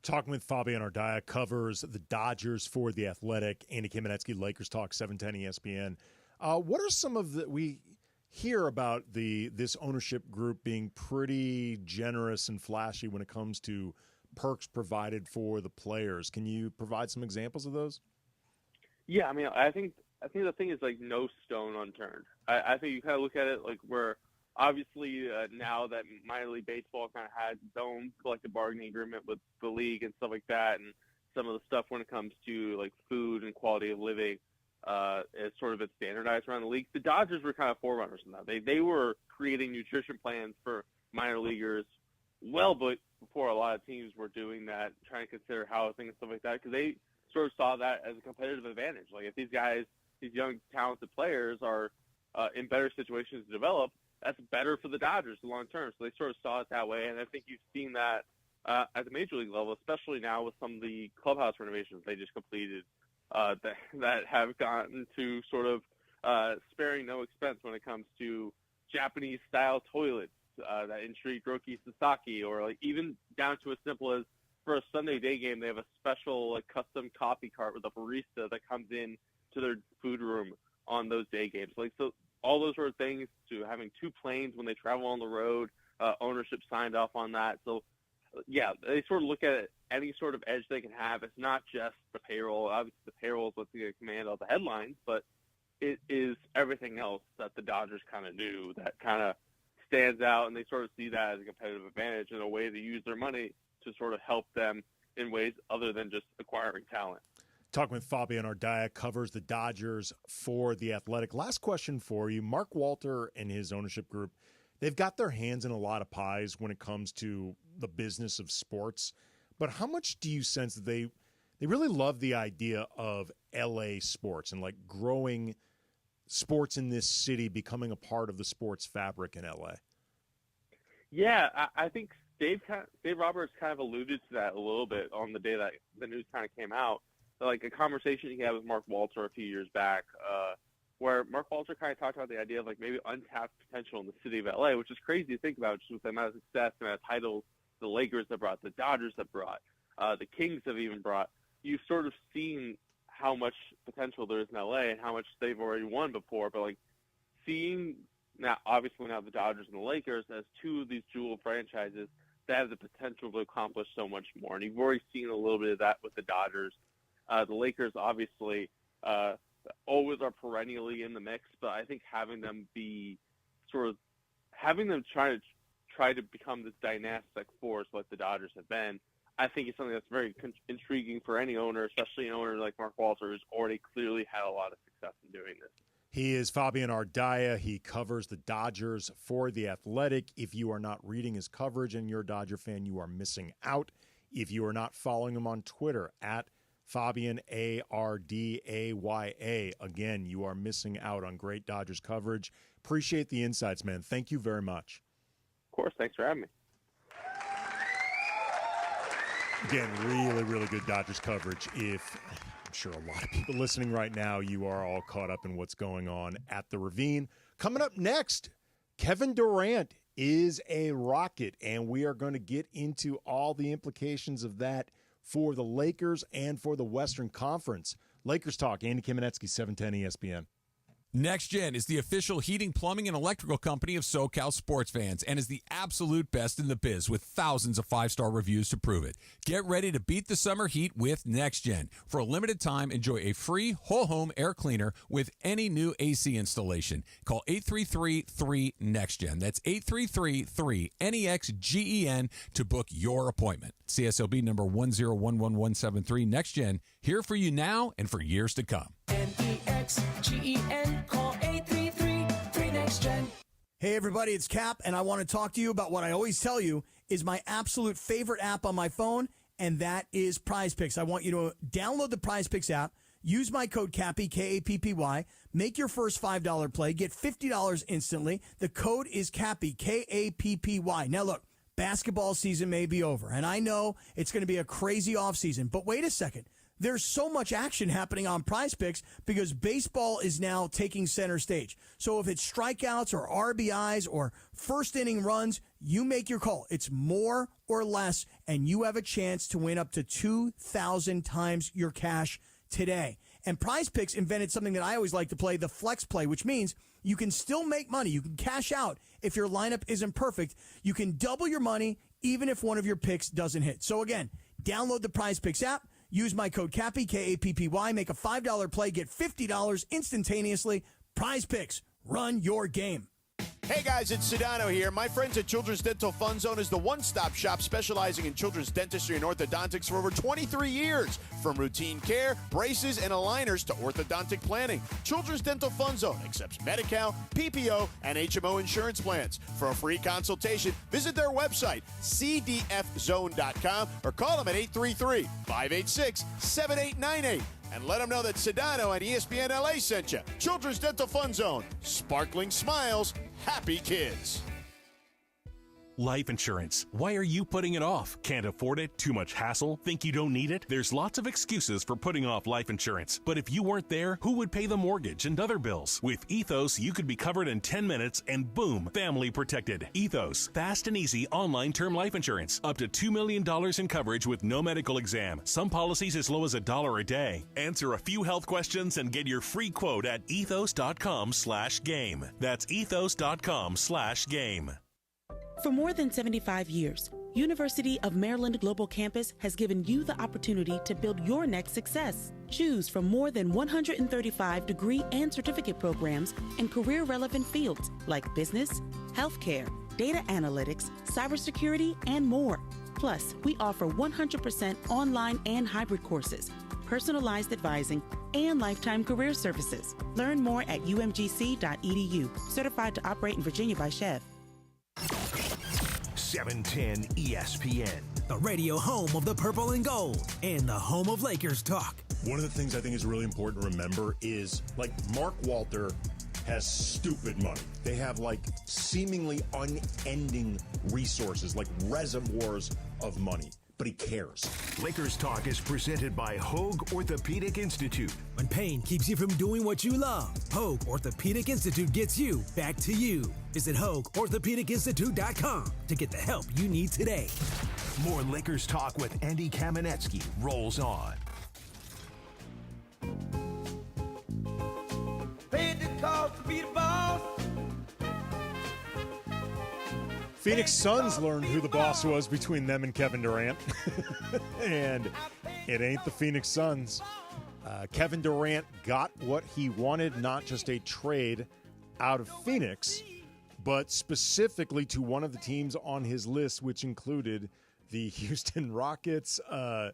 Talking with Fabian Ardaya, covers the Dodgers for The Athletic. Andy Kamenetsky, Lakers Talk, 710 ESPN. What are some of we hear about this ownership group being pretty generous and flashy when it comes to perks provided for the players. Can you provide some examples of those? Yeah, I mean, I think the thing is like no stone unturned. I think you kind of look at it like where obviously now that minor league baseball kind of had its own collective bargaining agreement with the league and stuff like that, and some of the stuff when it comes to like food and quality of living is sort of been standardized around the league. The Dodgers were kind of forerunners in that. They were creating nutrition plans for minor leaguers but before a lot of teams were doing that, trying to consider housing and stuff like that, because they sort of saw that as a competitive advantage. Like if these guys, these young talented players are in better situations to develop, that's better for the Dodgers long term. So they sort of saw it that way, and I think you've seen that at the major league level, especially now with some of the clubhouse renovations they just completed that have gotten to sort of sparing no expense when it comes to Japanese-style toilets that intrigue Roki Sasaki, or like even down to as simple as for a Sunday day game, they have a special like custom coffee cart with a barista that comes in to their food room on those day games. Like so, all those sort of things, to having two planes when they travel on the road, ownership signed off on that. So, yeah, they sort of look at it, any sort of edge they can have. It's not just the payroll. Obviously, the payroll is what's going to command all the headlines, but it is everything else that the Dodgers kind of do that kind of stands out, and they sort of see that as a competitive advantage and a way to use their money to sort of help them in ways other than just acquiring talent. Talking with Fabian Ardaya, covers the Dodgers for The Athletic. Last question for you. Mark Walter and his ownership group, they've got their hands in a lot of pies when it comes to the business of sports. But how much do you sense that they really love the idea of LA sports and like growing sports in this city, becoming a part of the sports fabric in LA? Yeah, I think Dave Roberts kind of alluded to that a little bit on the day that the news kind of came out. Like a conversation he had with Mark Walter a few years back, where Mark Walter kind of talked about the idea of like maybe untapped potential in the city of LA, which is crazy to think about just with the amount of success and amount of titles the Lakers have brought, the Dodgers have brought, the Kings have even brought. You've sort of seen how much potential there is in LA and how much they've already won before, but like seeing now, obviously now the Dodgers and the Lakers as two of these jewel franchises that have the potential to accomplish so much more. And you've already seen a little bit of that with the Dodgers. The Lakers obviously always are perennially in the mix, but I think having them try to become this dynastic force like the Dodgers have been, I think is something that's very intriguing for any owner, especially an owner like Mark Walter, who's already clearly had a lot of success in doing this. He is Fabian Ardaya. He covers the Dodgers for The Athletic. If you are not reading his coverage and you're a Dodger fan, you are missing out. If you are not following him on Twitter at Fabian Ardaya. Again, you are missing out on great Dodgers coverage. Appreciate the insights, man. Thank you very much. Of course. Thanks for having me. Again, really, really good Dodgers coverage. I'm sure a lot of people listening right now, you are all caught up in what's going on at the Ravine. Coming up next, Kevin Durant is a Rocket, and we are going to get into all the implications of that for the Lakers and for the Western Conference. Lakers Talk, Andy Kamenetsky, 710 ESPN. Next Gen is the official heating, plumbing, and electrical company of SoCal sports fans and is the absolute best in the biz with thousands of five-star reviews to prove it. Get ready to beat the summer heat with Next Gen. For a limited time, enjoy a free whole home air cleaner with any new AC installation. Call 833-3NEXTGEN. That's 833-3NEXGEN to book your appointment. CSLB number 1011173. Next Gen, here for you now and for years to come. NEXGEN, call 833-3NEXTGEN. Hey everybody, it's Cap, and I want to talk to you about what I always tell you is my absolute favorite app on my phone, and that is Prize Picks. I want you to download the Prize Picks app, use my code CAPPY, K-A-P-P-Y, make your first $5 play, get $50 instantly. The code is CAPPY, K-A-P-P-Y. Now look, basketball season may be over, and I know it's going to be a crazy offseason, but wait a second. There's so much action happening on Prize Picks because baseball is now taking center stage. So if it's strikeouts or RBIs or first inning runs, you make your call. It's more or less, and you have a chance to win up to 2,000 times your cash today. And Prize Picks invented something that I always like to play, the flex play, which means you can still make money. You can cash out if your lineup isn't perfect. You can double your money even if one of your picks doesn't hit. So again, download the Prize Picks app. Use my code CAPPY, K-A-P-P-Y. Make a $5 play. Get $50 instantaneously. Prize Picks. Run your game. Hey guys, it's Sedano here. My friends at Children's Dental Fun Zone is the one-stop shop specializing in children's dentistry and orthodontics for over 23 years. From routine care, braces, and aligners to orthodontic planning, Children's Dental Fun Zone accepts Medi-Cal, PPO, and HMO insurance plans. For a free consultation, visit their website, cdfzone.com, or call them at 833-586-7898. And let them know that Sedano and ESPN LA sent you. Children's Dental Fun Zone. Sparkling smiles, happy kids. Life insurance. Why are you putting it off? Can't afford it? Too much hassle? Think you don't need it? There's lots of excuses for putting off life insurance. But if you weren't there, who would pay the mortgage and other bills? With Ethos, you could be covered in 10 minutes and boom, family protected. Ethos, fast and easy online term life insurance. Up to $2 million in coverage with no medical exam. Some policies as low as $1 a day. Answer a few health questions and get your free quote at ethos.com/game. That's ethos.com/game. For more than 75 years, University of Maryland Global Campus has given you the opportunity to build your next success. Choose from more than 135 degree and certificate programs in career-relevant fields like business, healthcare, data analytics, cybersecurity, and more. Plus, we offer 100% online and hybrid courses, personalized advising, and lifetime career services. Learn more at umgc.edu. Certified to operate in Virginia by Chev. 710 ESPN. The radio home of the purple and gold and the home of Lakers talk. One of the things I think is really important to remember is, like, Mark Walter has stupid money. They have, like, seemingly unending resources, like reservoirs of money. But he cares. Lakers Talk is presented by Hoag Orthopedic Institute. When pain keeps you from doing what you love, Hoag Orthopedic Institute gets you back to you. Visit HoagOrthopedicInstitute.com to get the help you need today. More Lakers Talk with Andy Kamenetsky rolls on. Paid the cost to be the boss. Phoenix Suns learned who the boss was between them and Kevin Durant. And it ain't the Phoenix Suns. Kevin Durant got what he wanted, not just a trade out of Phoenix, but specifically to one of the teams on his list, which included the Houston Rockets. The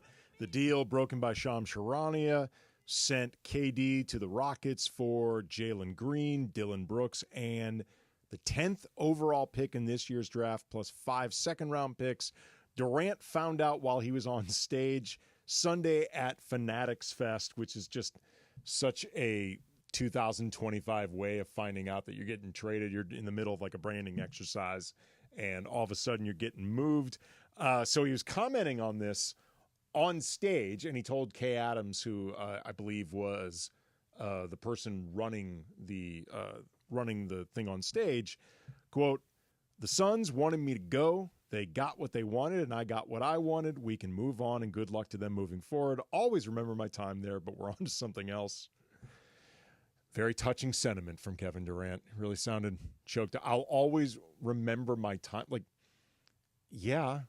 deal broken by Shams Charania sent KD to the Rockets for Jalen Green, Dylan Brooks, and the 10th overall pick in this year's draft, plus 5 second-round picks. Durant found out while he was on stage Sunday at Fanatics Fest, which is just such a 2025 way of finding out that you're getting traded. You're in the middle of like a branding exercise, and all of a sudden you're getting moved. So he was commenting on this on stage, and he told Kay Adams, who I believe was the person running the thing on stage, quote, "The Suns wanted me to go. They got what they wanted, and I got what I wanted. We can move on, and good luck to them moving forward. Always remember my time there, but we're on to something else." Very touching sentiment from Kevin Durant. Really sounded choked. I'll always remember my time. Like, yeah.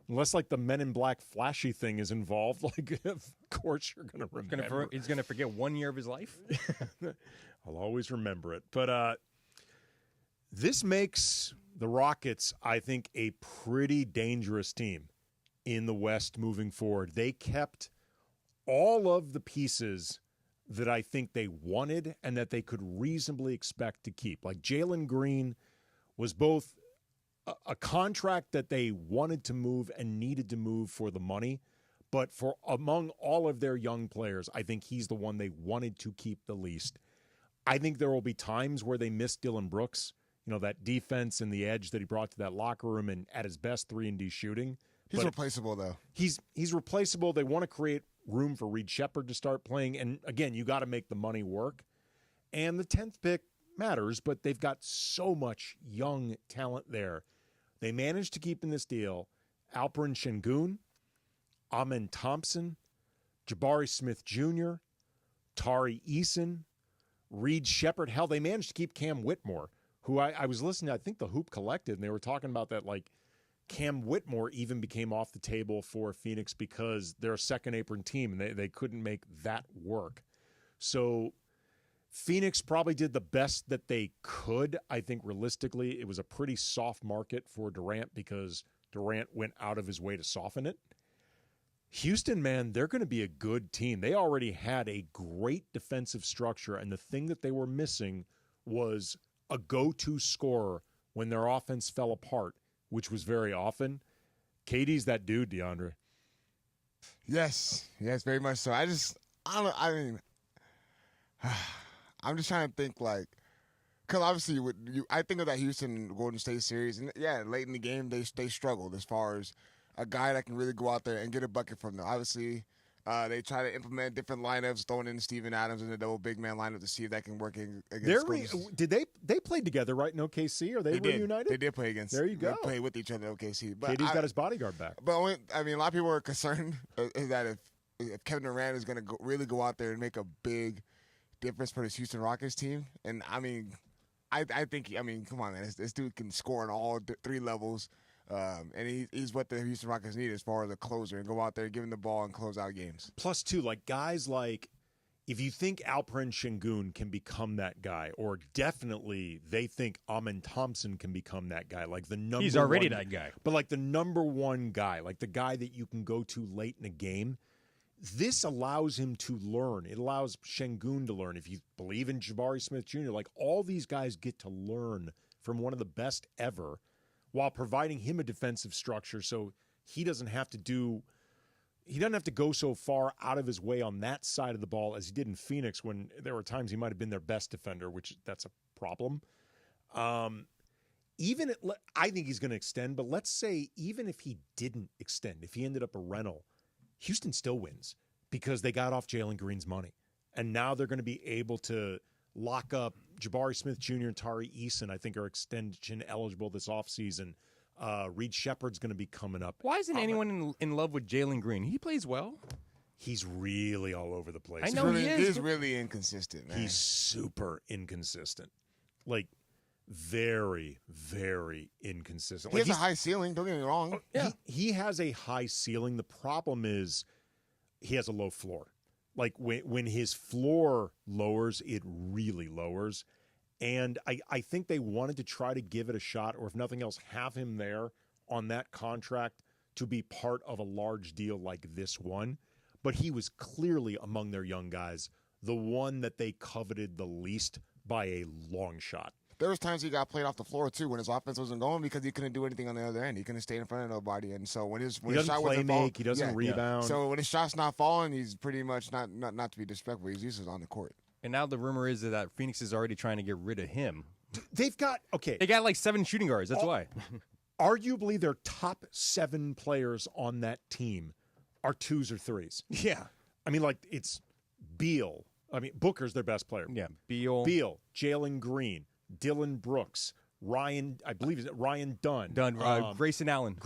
Unless, like, the Men in Black flashy thing is involved, like, of course you're going to remember. He's going to forget 1 year of his life? I'll always remember it. But this makes the Rockets, I think, a pretty dangerous team in the West moving forward. They kept all of the pieces that I think they wanted and that they could reasonably expect to keep. Like, Jalen Green was both a contract that they wanted to move and needed to move for the money, but for among all of their young players, I think he's the one they wanted to keep the least. I think there will be times where they miss Dylan Brooks, you know, that defense and the edge that he brought to that locker room, and at his best 3-and-D shooting. He's replaceable, though. He's replaceable. They want to create room for Reed Shepherd to start playing, and again, you got to make the money work. And the 10th pick matters, but they've got so much young talent there. They managed to keep in this deal Alperen Şengün, Amen Thompson, Jabari Smith Jr., Tari Eason, Reed Shepherd. Hell, they managed to keep Cam Whitmore, who I was listening to, I think, the Hoop Collective, and they were talking about that, like, Cam Whitmore even became off the table for Phoenix because they're a second apron team, and they couldn't make that work. So Phoenix probably did the best that they could. I think realistically it was a pretty soft market for Durant because Durant went out of his way to soften it. Houston, man, they're going to be a good team. They already had a great defensive structure, and the thing that they were missing was a go-to scorer when their offense fell apart, which was very often. KD's that dude, DeAndre. Yes, very much so. I'm just trying to think, like, because obviously I think of that Houston Golden State series, and yeah, late in the game they struggled as far as a guy that can really go out there and get a bucket from them. Obviously, they try to implement different lineups, throwing in Steven Adams in the double big man lineup to see if that can work against. Did they played together, right, in OKC? Or they reunited? They did play against. There you go. They played with each other in OKC. But KD's got his bodyguard back. But a lot of people are concerned is that if Kevin Durant is going to really go out there and make a big difference for this Houston Rockets team, and I think come on, man, this dude can score on all 3 levels. And he's what the Houston Rockets need as far as a closer, and go out there, give him the ball, and close out games. Plus, too, like guys like, if you think Alperen Şengün can become that guy, or definitely they think Amen Thompson can become that guy, like the number he's already one, that guy. But like the number one guy, like the guy that you can go to late in a game, this allows him to learn. It allows Şengün to learn. If you believe in Jabari Smith Jr., like all these guys get to learn from one of the best ever while providing him a defensive structure so he doesn't have to go so far out of his way on that side of the ball as he did in Phoenix when there were times he might have been their best defender, which that's a problem. I think he's going to extend, but let's say even if he didn't extend, if he ended up a rental, Houston still wins because they got off Jalen Green's money. And now they're going to be able to lock up Jabari Smith Jr. and Tari Eason, I think, are extension eligible this offseason. Reed Shepard's going to be coming up. Why isn't anyone in love with Jalen Green? He plays well. He's really all over the place. I know he is. He's really inconsistent, man. He's super inconsistent. Like, very, very inconsistent. He has a high ceiling, don't get me wrong. He has a high ceiling. The problem is he has a low floor. Like, when his floor lowers, it really lowers. And I think they wanted to try to give it a shot, or if nothing else, have him there on that contract to be part of a large deal like this one. But he was clearly among their young guys the one that they coveted the least by a long shot. There was times he got played off the floor, too, when his offense wasn't going because he couldn't do anything on the other end. He couldn't stay in front of nobody. And so when his shot wasn't falling, he doesn't rebound. So when his shot's not falling, he's pretty much not to be disrespectful. He's useless on the court. And now the rumor is that Phoenix is already trying to get rid of him. They've got, They got like 7 shooting guards. That's why. Arguably, their top 7 players on that team are 2s or 3s. Yeah. I mean, like, it's Beal. I mean, Booker's their best player. Yeah, Beal, Jalen Green, Dylan Brooks, Ryan Dunn. Grayson Allen,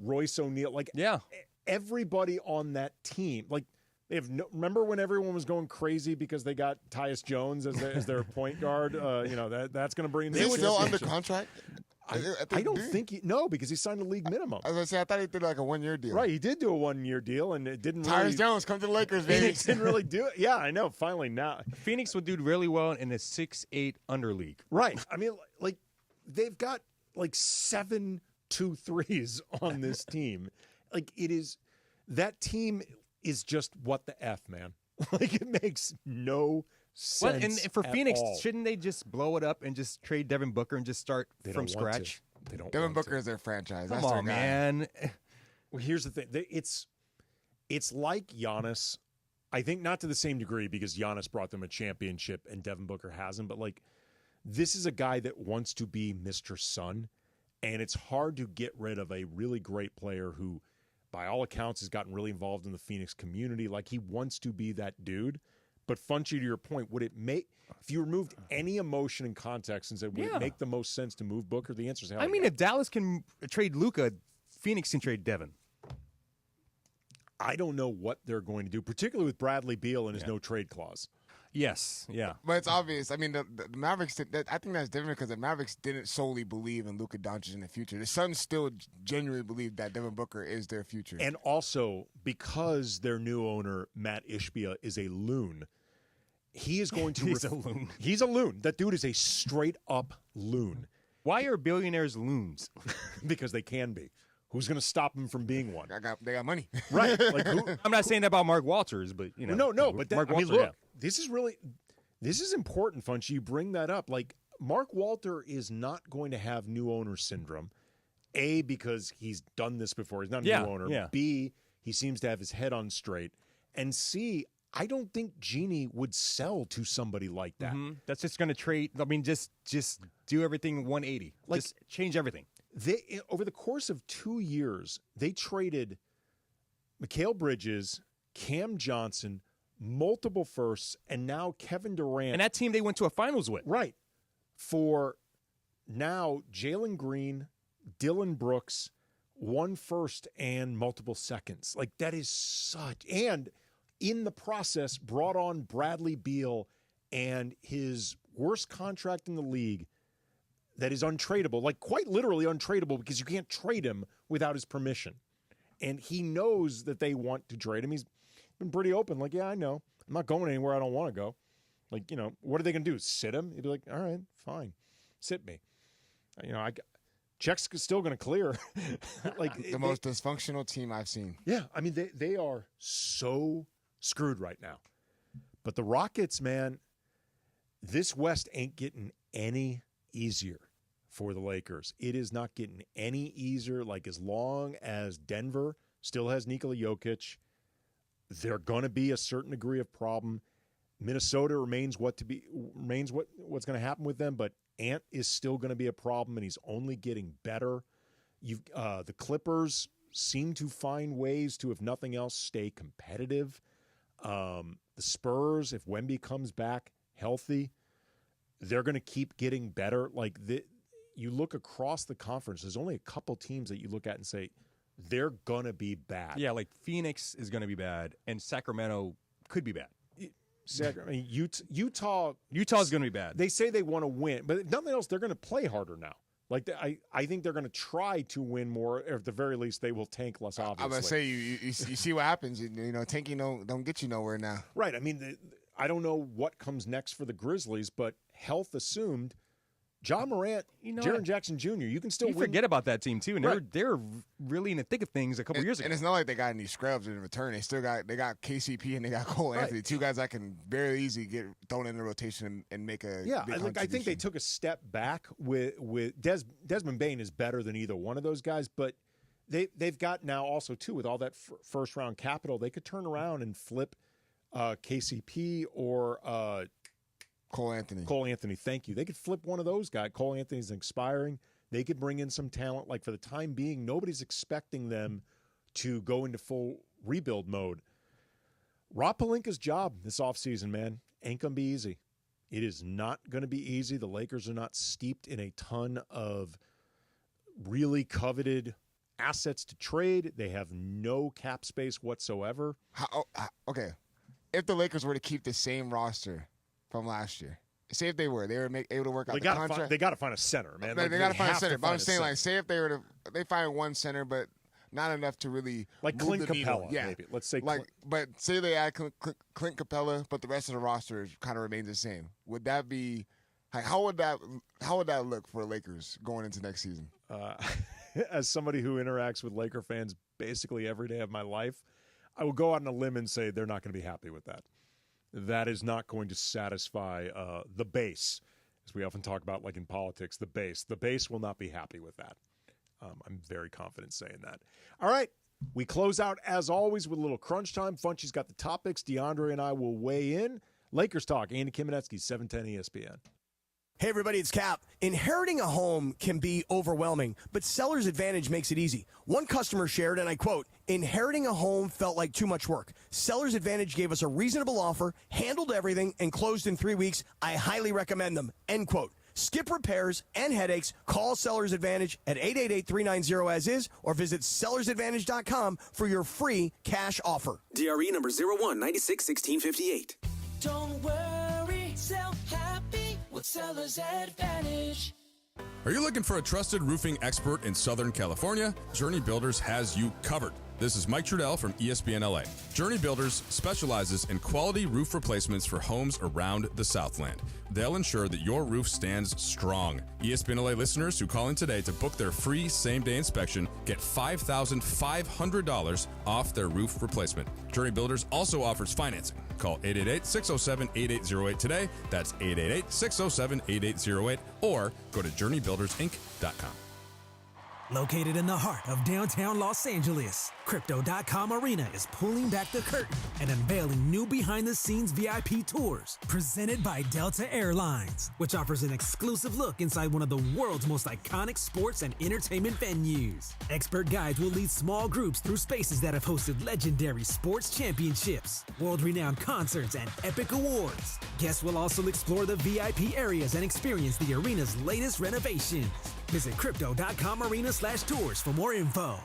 Royce O'Neal. Like, everybody on that team. Like, they have remember when everyone was going crazy because they got Tyus Jones as their point guard? That's going to bring. Is he still under contract? I don't think because he signed a league minimum. I was going to say, I thought he did like a 1-year deal. Right, he did do a 1-year deal, and it didn't Tyus Jones, come to the Lakers, baby. Phoenix didn't really do it. Yeah, I know, finally now. Phoenix would do really well in a 6'8" under league. Right. I mean, like, they've got like 7 2-3s on this team. Like, that team is just what the F, man. Like, it makes no sense. Well, and for Phoenix, all. shouldn't they just blow it up and just trade Devin Booker and just start from scratch? They don't. Devin Booker is their franchise. Come That's on, their guy. man. Well, here's the thing. It's like Giannis. I think not to the same degree because Giannis brought them a championship and Devin Booker hasn't. But like, this is a guy that wants to be Mr. Sun, and it's hard to get rid of a really great player who, by all accounts, has gotten really involved in the Phoenix community. Like, he wants to be that dude. But Funchy, to your point, would it make, if you removed any emotion and context and said, would it make the most sense to move Booker? The answer is hell. I mean, if Dallas can trade Luka, Phoenix can trade Devin. I don't know what they're going to do, particularly with Bradley Beal and his no trade clause. Yes, yeah. But it's obvious. I mean, the Mavericks, I think that's different because the Mavericks didn't solely believe in Luka Doncic in the future. The Suns still genuinely believe that Devin Booker is their future. And also, because their new owner, Matt Ishbia, is a loon, he is going to... He's a loon. He's a loon. That dude is a straight-up loon. Why are billionaires loons? Because they can be. Who's going to stop him from being one? They got money. Right. Like, I'm not saying that about Mark Walters, but, you know. No, but Mark Walters, look, this is important, Funchy. You bring that up. Like, Mark Walter is not going to have new owner syndrome. A, because he's done this before. He's not a new owner. Yeah. B, he seems to have his head on straight. And C, I don't think Genie would sell to somebody like that. Mm-hmm. That's just going to trade. I mean, just do everything 180. Like, just change everything. They, over the course of 2 years, they traded Mikal Bridges, Cam Johnson, multiple firsts, and now Kevin Durant. And that team they went to a finals with. Right. For now, Jalen Green, Dylan Brooks, 1 first and multiple seconds. Like, that is such. And in the process, brought on Bradley Beal and his worst contract in the league that is untradeable, like quite literally untradeable because you can't trade him without his permission. And he knows that they want to trade him. He's been pretty open. Like, yeah, I know. I'm not going anywhere I don't want to go. Like, what are they going to do? Sit him? He'd be like, all right, fine. Sit me. check's still going to clear. The most dysfunctional team I've seen. Yeah, I mean, they are so screwed right now. But the Rockets, man, this West ain't getting any easier for the Lakers. It is not getting any easier. Like, as long as Denver still has Nikola Jokic, they're going to be a certain degree of problem. Minnesota remains what's going to happen with them, but Ant is still going to be a problem, and he's only getting better. The Clippers seem to find ways to, if nothing else, stay competitive. The Spurs, if Wemby comes back healthy, they're going to keep getting better. You look across the conference, there's only a couple teams that you look at and say, they're going to be bad. Yeah, like Phoenix is going to be bad, and Sacramento could be bad. Utah's going to be bad. They say they want to win, but if nothing else, they're going to play harder now. I think they're going to try to win more, or at the very least, they will tank less. Obviously, I'm going to say you see what happens. Tanking don't get you nowhere now. Right. I mean, I don't know what comes next for the Grizzlies, but health assumed, John Morant, Jaren Jackson Jr., you can still forget about that team, too. And they're really in the thick of things a couple years ago. And it's not like they got any scrubs in return. They got KCP and they got Cole Anthony, two guys that can very easily get thrown in the rotation and make a big I think they took a step back with Desmond Bane is better than either one of those guys, but they've got now also, too, with all that first-round capital, they could turn around and flip KCP or Cole Anthony. Cole Anthony, thank you. They could flip one of those guys. Cole Anthony's expiring. They could bring in some talent. Like, for the time being, nobody's expecting them to go into full rebuild mode. Rob Pelinka's job this offseason, man, ain't going to be easy. It is not going to be easy. The Lakers are not steeped in a ton of really coveted assets to trade. They have no cap space whatsoever. Okay. If the Lakers were to keep the same roster from last year, say if they were able to work out the contract. They got to find a center, man. They got to find a center. But I'm saying, say if they were they find one center, but not enough to really like move Clint the needle. Capella. Yeah, maybe. Let's say but say they add Clint Capella, but the rest of the roster kind of remains the same. Would that be? How would that look for the Lakers going into next season? As somebody who interacts with Laker fans basically every day of my life, I will go out on a limb and say they're not going to be happy with that. That is not going to satisfy the base, as we often talk about, like in politics, the base. The base will not be happy with that. I'm very confident saying that. All right, we close out, as always, with a little crunch time. Funchy's got the topics. DeAndre and I will weigh in. Lakers Talk, Andy Kamenetsky, 710 ESPN. Hey, everybody, it's Cap. Inheriting a home can be overwhelming, but Seller's Advantage makes it easy. One customer shared, and I quote, "Inheriting a home felt like too much work. Seller's Advantage gave us a reasonable offer, handled everything, and closed in 3 weeks. I highly recommend them." End quote. Skip repairs and headaches. Call Seller's Advantage at 888-390-AS-IS or visit sellersadvantage.com for your free cash offer. DRE number 01961658. Don't worry, sell happy with Seller's Advantage. Are you looking for a trusted roofing expert in Southern California? Journey Builders has you covered. This is Mike Trudell from ESPN LA. Journey Builders specializes in quality roof replacements for homes around the Southland. They'll ensure that your roof stands strong. ESPN LA listeners who call in today to book their free same-day inspection get $5,500 off their roof replacement. Journey Builders also offers financing. Call 888-607-8808 today. That's 888-607-8808 or go to journeybuildersinc.com. Located in the heart of downtown Los Angeles, Crypto.com Arena is pulling back the curtain and unveiling new behind-the-scenes VIP tours presented by Delta Airlines, which offers an exclusive look inside one of the world's most iconic sports and entertainment venues. Expert guides will lead small groups through spaces that have hosted legendary sports championships, world-renowned concerts, and epic awards. Guests will also explore the VIP areas and experience the arena's latest renovations. Visit Crypto.com Arena/tours for more info.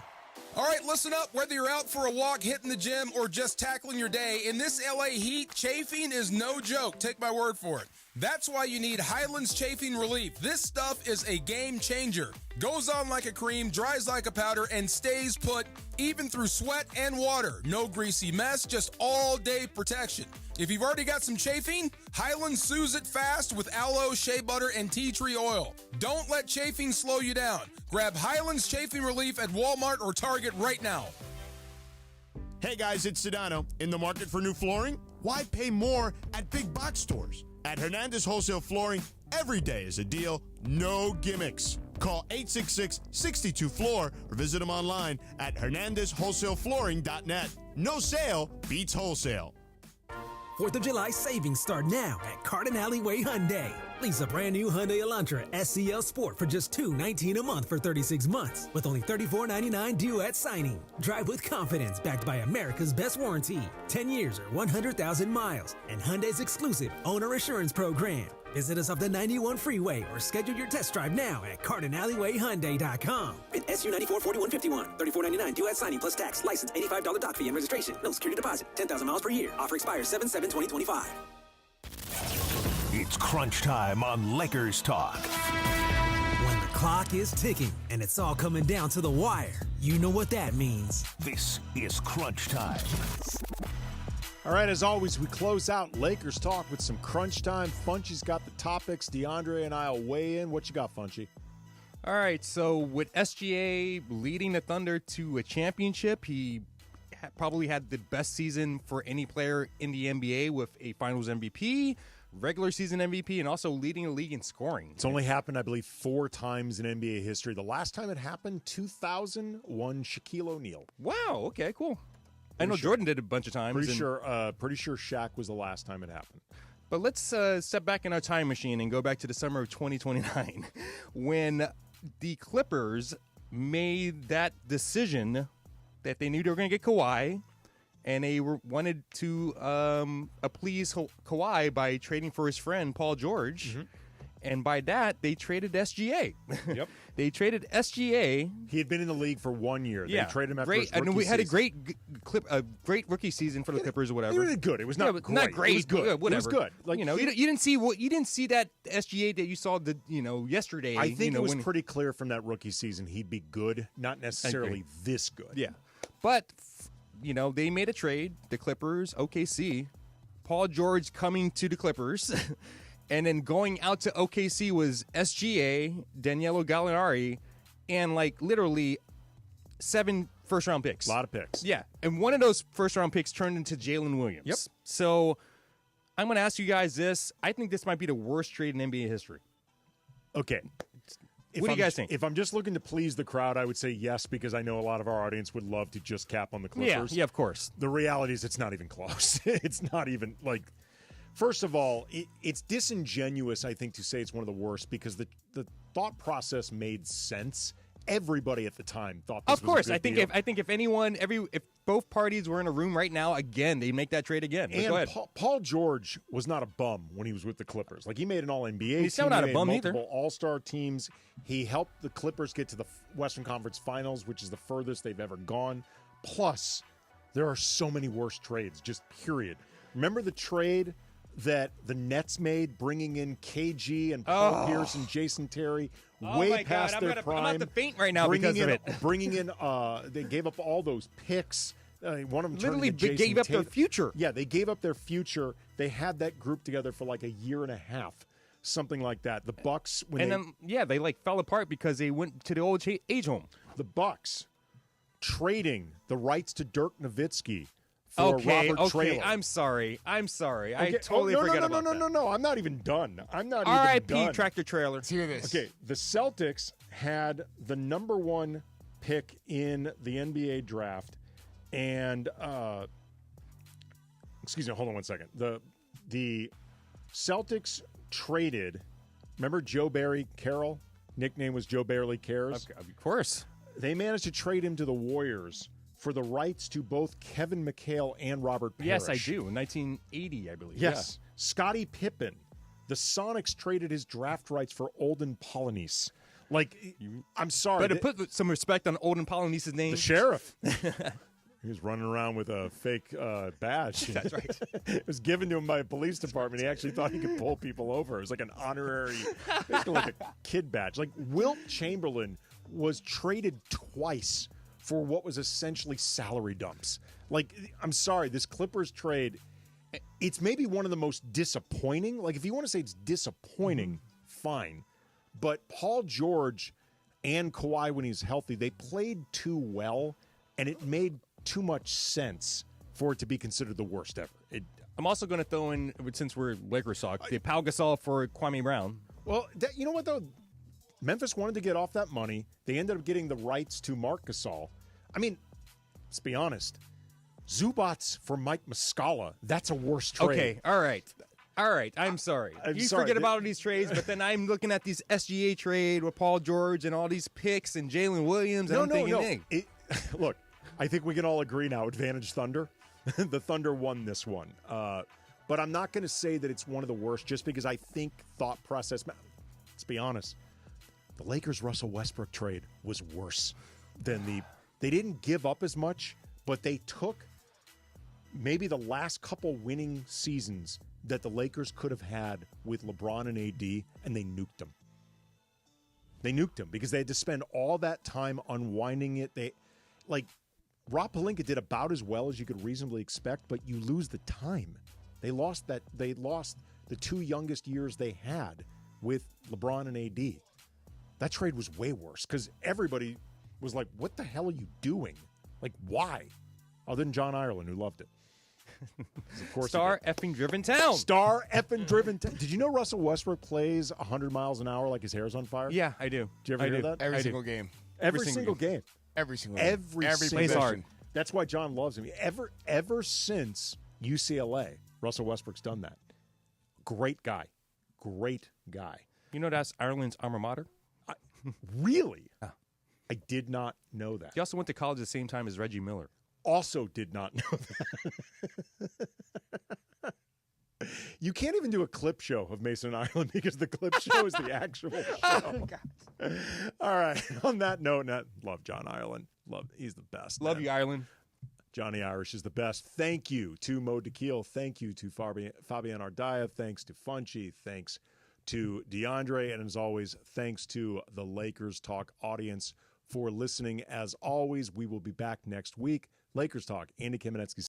All right, listen up. Whether you're out for a walk, hitting the gym, or just tackling your day, in this LA heat, chafing is no joke. Take my word for it. That's why you need Highlands Chafing Relief. This stuff is a game changer. Goes on like a cream, dries like a powder, and stays put even through sweat and water. No greasy mess, just all-day protection. If you've already got some chafing, Highlands soothes it fast with aloe, shea butter, and tea tree oil. Don't let chafing slow you down. Grab Highlands Chafing Relief at Walmart or Target right now. Hey guys, it's Sedano. In the market for new flooring? Why pay more at big box stores? At Hernandez Wholesale Flooring, every day is a deal, no gimmicks. Call 866-62-FLOOR or visit them online at hernandezwholesaleflooring.net. No sale beats wholesale. 4th of July savings start now at Cardin Alleyway Hyundai. Lease a brand new Hyundai Elantra SCL Sport for just $219 a month for 36 months with only $34.99 due at signing. Drive with confidence backed by America's best warranty, 10 years or 100,000 miles, and Hyundai's exclusive owner assurance program. Visit us off the 91 freeway or schedule your test drive now at CardinAlleyWayHyundai.com. At SU 94 4151, $34.99 due at signing plus tax. License $85 doc fee and registration. No security deposit. 10,000 miles per year. Offer expires 7/7/2025. It's crunch time on Lakers Talk. When the clock is ticking and it's all coming down to the wire, you know what that means. This is crunch time. All right, as always, we close out Lakers Talk with some crunch time. Funchy's got the topics. DeAndre and I will weigh in. What you got, Funchy? All right, so with SGA leading the Thunder to a championship, he probably had the best season for any player in the NBA with a Finals MVP, regular season MVP, and also leading the league in scoring. It's only happened, I believe, 4 times in NBA history. The last time it happened, 2001, Shaquille O'Neal. Wow, okay, cool. I know Jordan did it a bunch of times. Pretty sure Shaq was the last time it happened. But let's step back in our time machine and go back to the summer of 2029 when the Clippers made that decision that they knew they were going to get Kawhi, and they wanted to appease Kawhi by trading for his friend Paul George. Mm-hmm. And by that, they traded SGA. Yep. They traded SGA. He had been in the league for 1 year. They traded him after his rookie we had season. a great rookie season for the Clippers or whatever. They were good. It was not great. Not great. It was good. Whatever. It was good. Like, you didn't see that SGA that you saw yesterday. I think it was pretty clear from that rookie season he'd be good, not necessarily this good. Yeah. But they made a trade. The Clippers, OKC, Paul George coming to the Clippers. And then going out to OKC was SGA, Danilo Gallinari, and literally 7 first-round picks. A lot of picks. Yeah, and one of those first-round picks turned into Jalen Williams. Yep. So I'm going to ask you guys this. I think this might be the worst trade in NBA history. Okay. What do you guys think? If I'm just looking to please the crowd, I would say yes, because I know a lot of our audience would love to just cap on the Clippers. Yeah, of course. The reality is it's not even close. It's not even First of all, it's disingenuous, I think, to say it's one of the worst because the thought process made sense. Everybody at the time thought this was a good deal. Of course. If both parties were in a room right now, again, they make that trade again. And go ahead. Paul George was not a bum when he was with the Clippers. He made an All-NBA team. He's still not a bum either. Multiple All-Star teams. He helped the Clippers get to the Western Conference Finals, which is the furthest they've ever gone. Plus, there are so many worse trades, just period. Remember the trade that the Nets made, bringing in KG and Paul Pierce and Jason Terry way past their prime. I'm about to faint right now because of it. Bringing in, they gave up all those picks. One of them literally gave up their future. Yeah, they gave up their future. They had that group together for a year and a half, something like that. The Bucks, they fell apart because they went to the old age home. The Bucks trading the rights to Dirk Nowitzki. Robert Traylor. I'm sorry. Okay. I totally forgot about that. No. I'm not even done. R.I.P. Tractor Trailer. Let's hear this. Okay, the Celtics had the number 1 pick in the NBA draft, and excuse me, hold on one second. The Celtics traded. Remember Joe Barry Carroll? Nickname was Joe Barely Cares. Of course. They managed to trade him to the Warriors for the rights to both Kevin McHale and Robert Parrish. Yes, I do. In 1980, I believe. Yes. Yeah. Scottie Pippen. The Sonics traded his draft rights for Olden Polynice. I'm sorry. Better put some respect on Olden Polynice's name. The sheriff. He was running around with a fake badge. That's right. It was given to him by a police department. He actually thought he could pull people over. It was like an honorary, basically like a kid badge. Like Wilt Chamberlain was traded twice for what was essentially salary dumps. Like, I'm sorry, this Clippers trade, it's maybe one of the most disappointing. Like, if you want to say it's disappointing, fine. But Paul George and Kawhi, when he's healthy, they played too well, and it made too much sense for it to be considered the worst ever. I'm also going to throw in, since we're Lakers talk, the Pau Gasol for Kwame Brown. Well, you know what, though? Memphis wanted to get off that money. They ended up getting the rights to Marc Gasol. I mean, let's be honest. Zubats for Mike Muscala, that's a worse trade. Okay, all right. I'm sorry. You forget about all these trades, but then I'm looking at these SGA trade with Paul George and all these picks and Jalen Williams. And I'm thinking, look, I think we can all agree now, advantage Thunder. The Thunder won this one. But I'm not going to say that it's one of the worst just because I think thought process. Let's be honest. The Lakers-Russell Westbrook trade was worse than they didn't give up as much, but they took maybe the last couple winning seasons that the Lakers could have had with LeBron and AD, and they nuked them. They nuked them because they had to spend all that time unwinding it. Rob Pelinka did about as well as you could reasonably expect, but you lose the time. They lost the two youngest years they had with LeBron and AD. That trade was way worse because everybody was like, what the hell are you doing? Like, why? Other than John Ireland, who loved it. Of course, Star effing driven town. Star effing driven town. Did you know Russell Westbrook plays 100 miles an hour like his hair's on fire? Yeah, I do. Did you ever hear that? Every single game. Every single game. Every single game. Every plays hard. That's why John loves him. Ever since UCLA, Russell Westbrook's done that. Great guy. Great guy. You know that's Ireland's alma mater? Really? I did not know that. He also went to college at the same time as Reggie Miller. Also did not know that. You can't even do a clip show of Mason Ireland because the clip show is the actual show. All right. On that note, love John Ireland. He's the best. Love you, Ireland. Johnny Irish is the best. Thank you to Mo DeKeel. Thank you to Fabian Ardaya. Thanks to Funchi. Thanks to DeAndre. And as always, thanks to the Lakers Talk audience for listening. As always, we will be back next week. Lakers Talk, Andy Kamenetsky.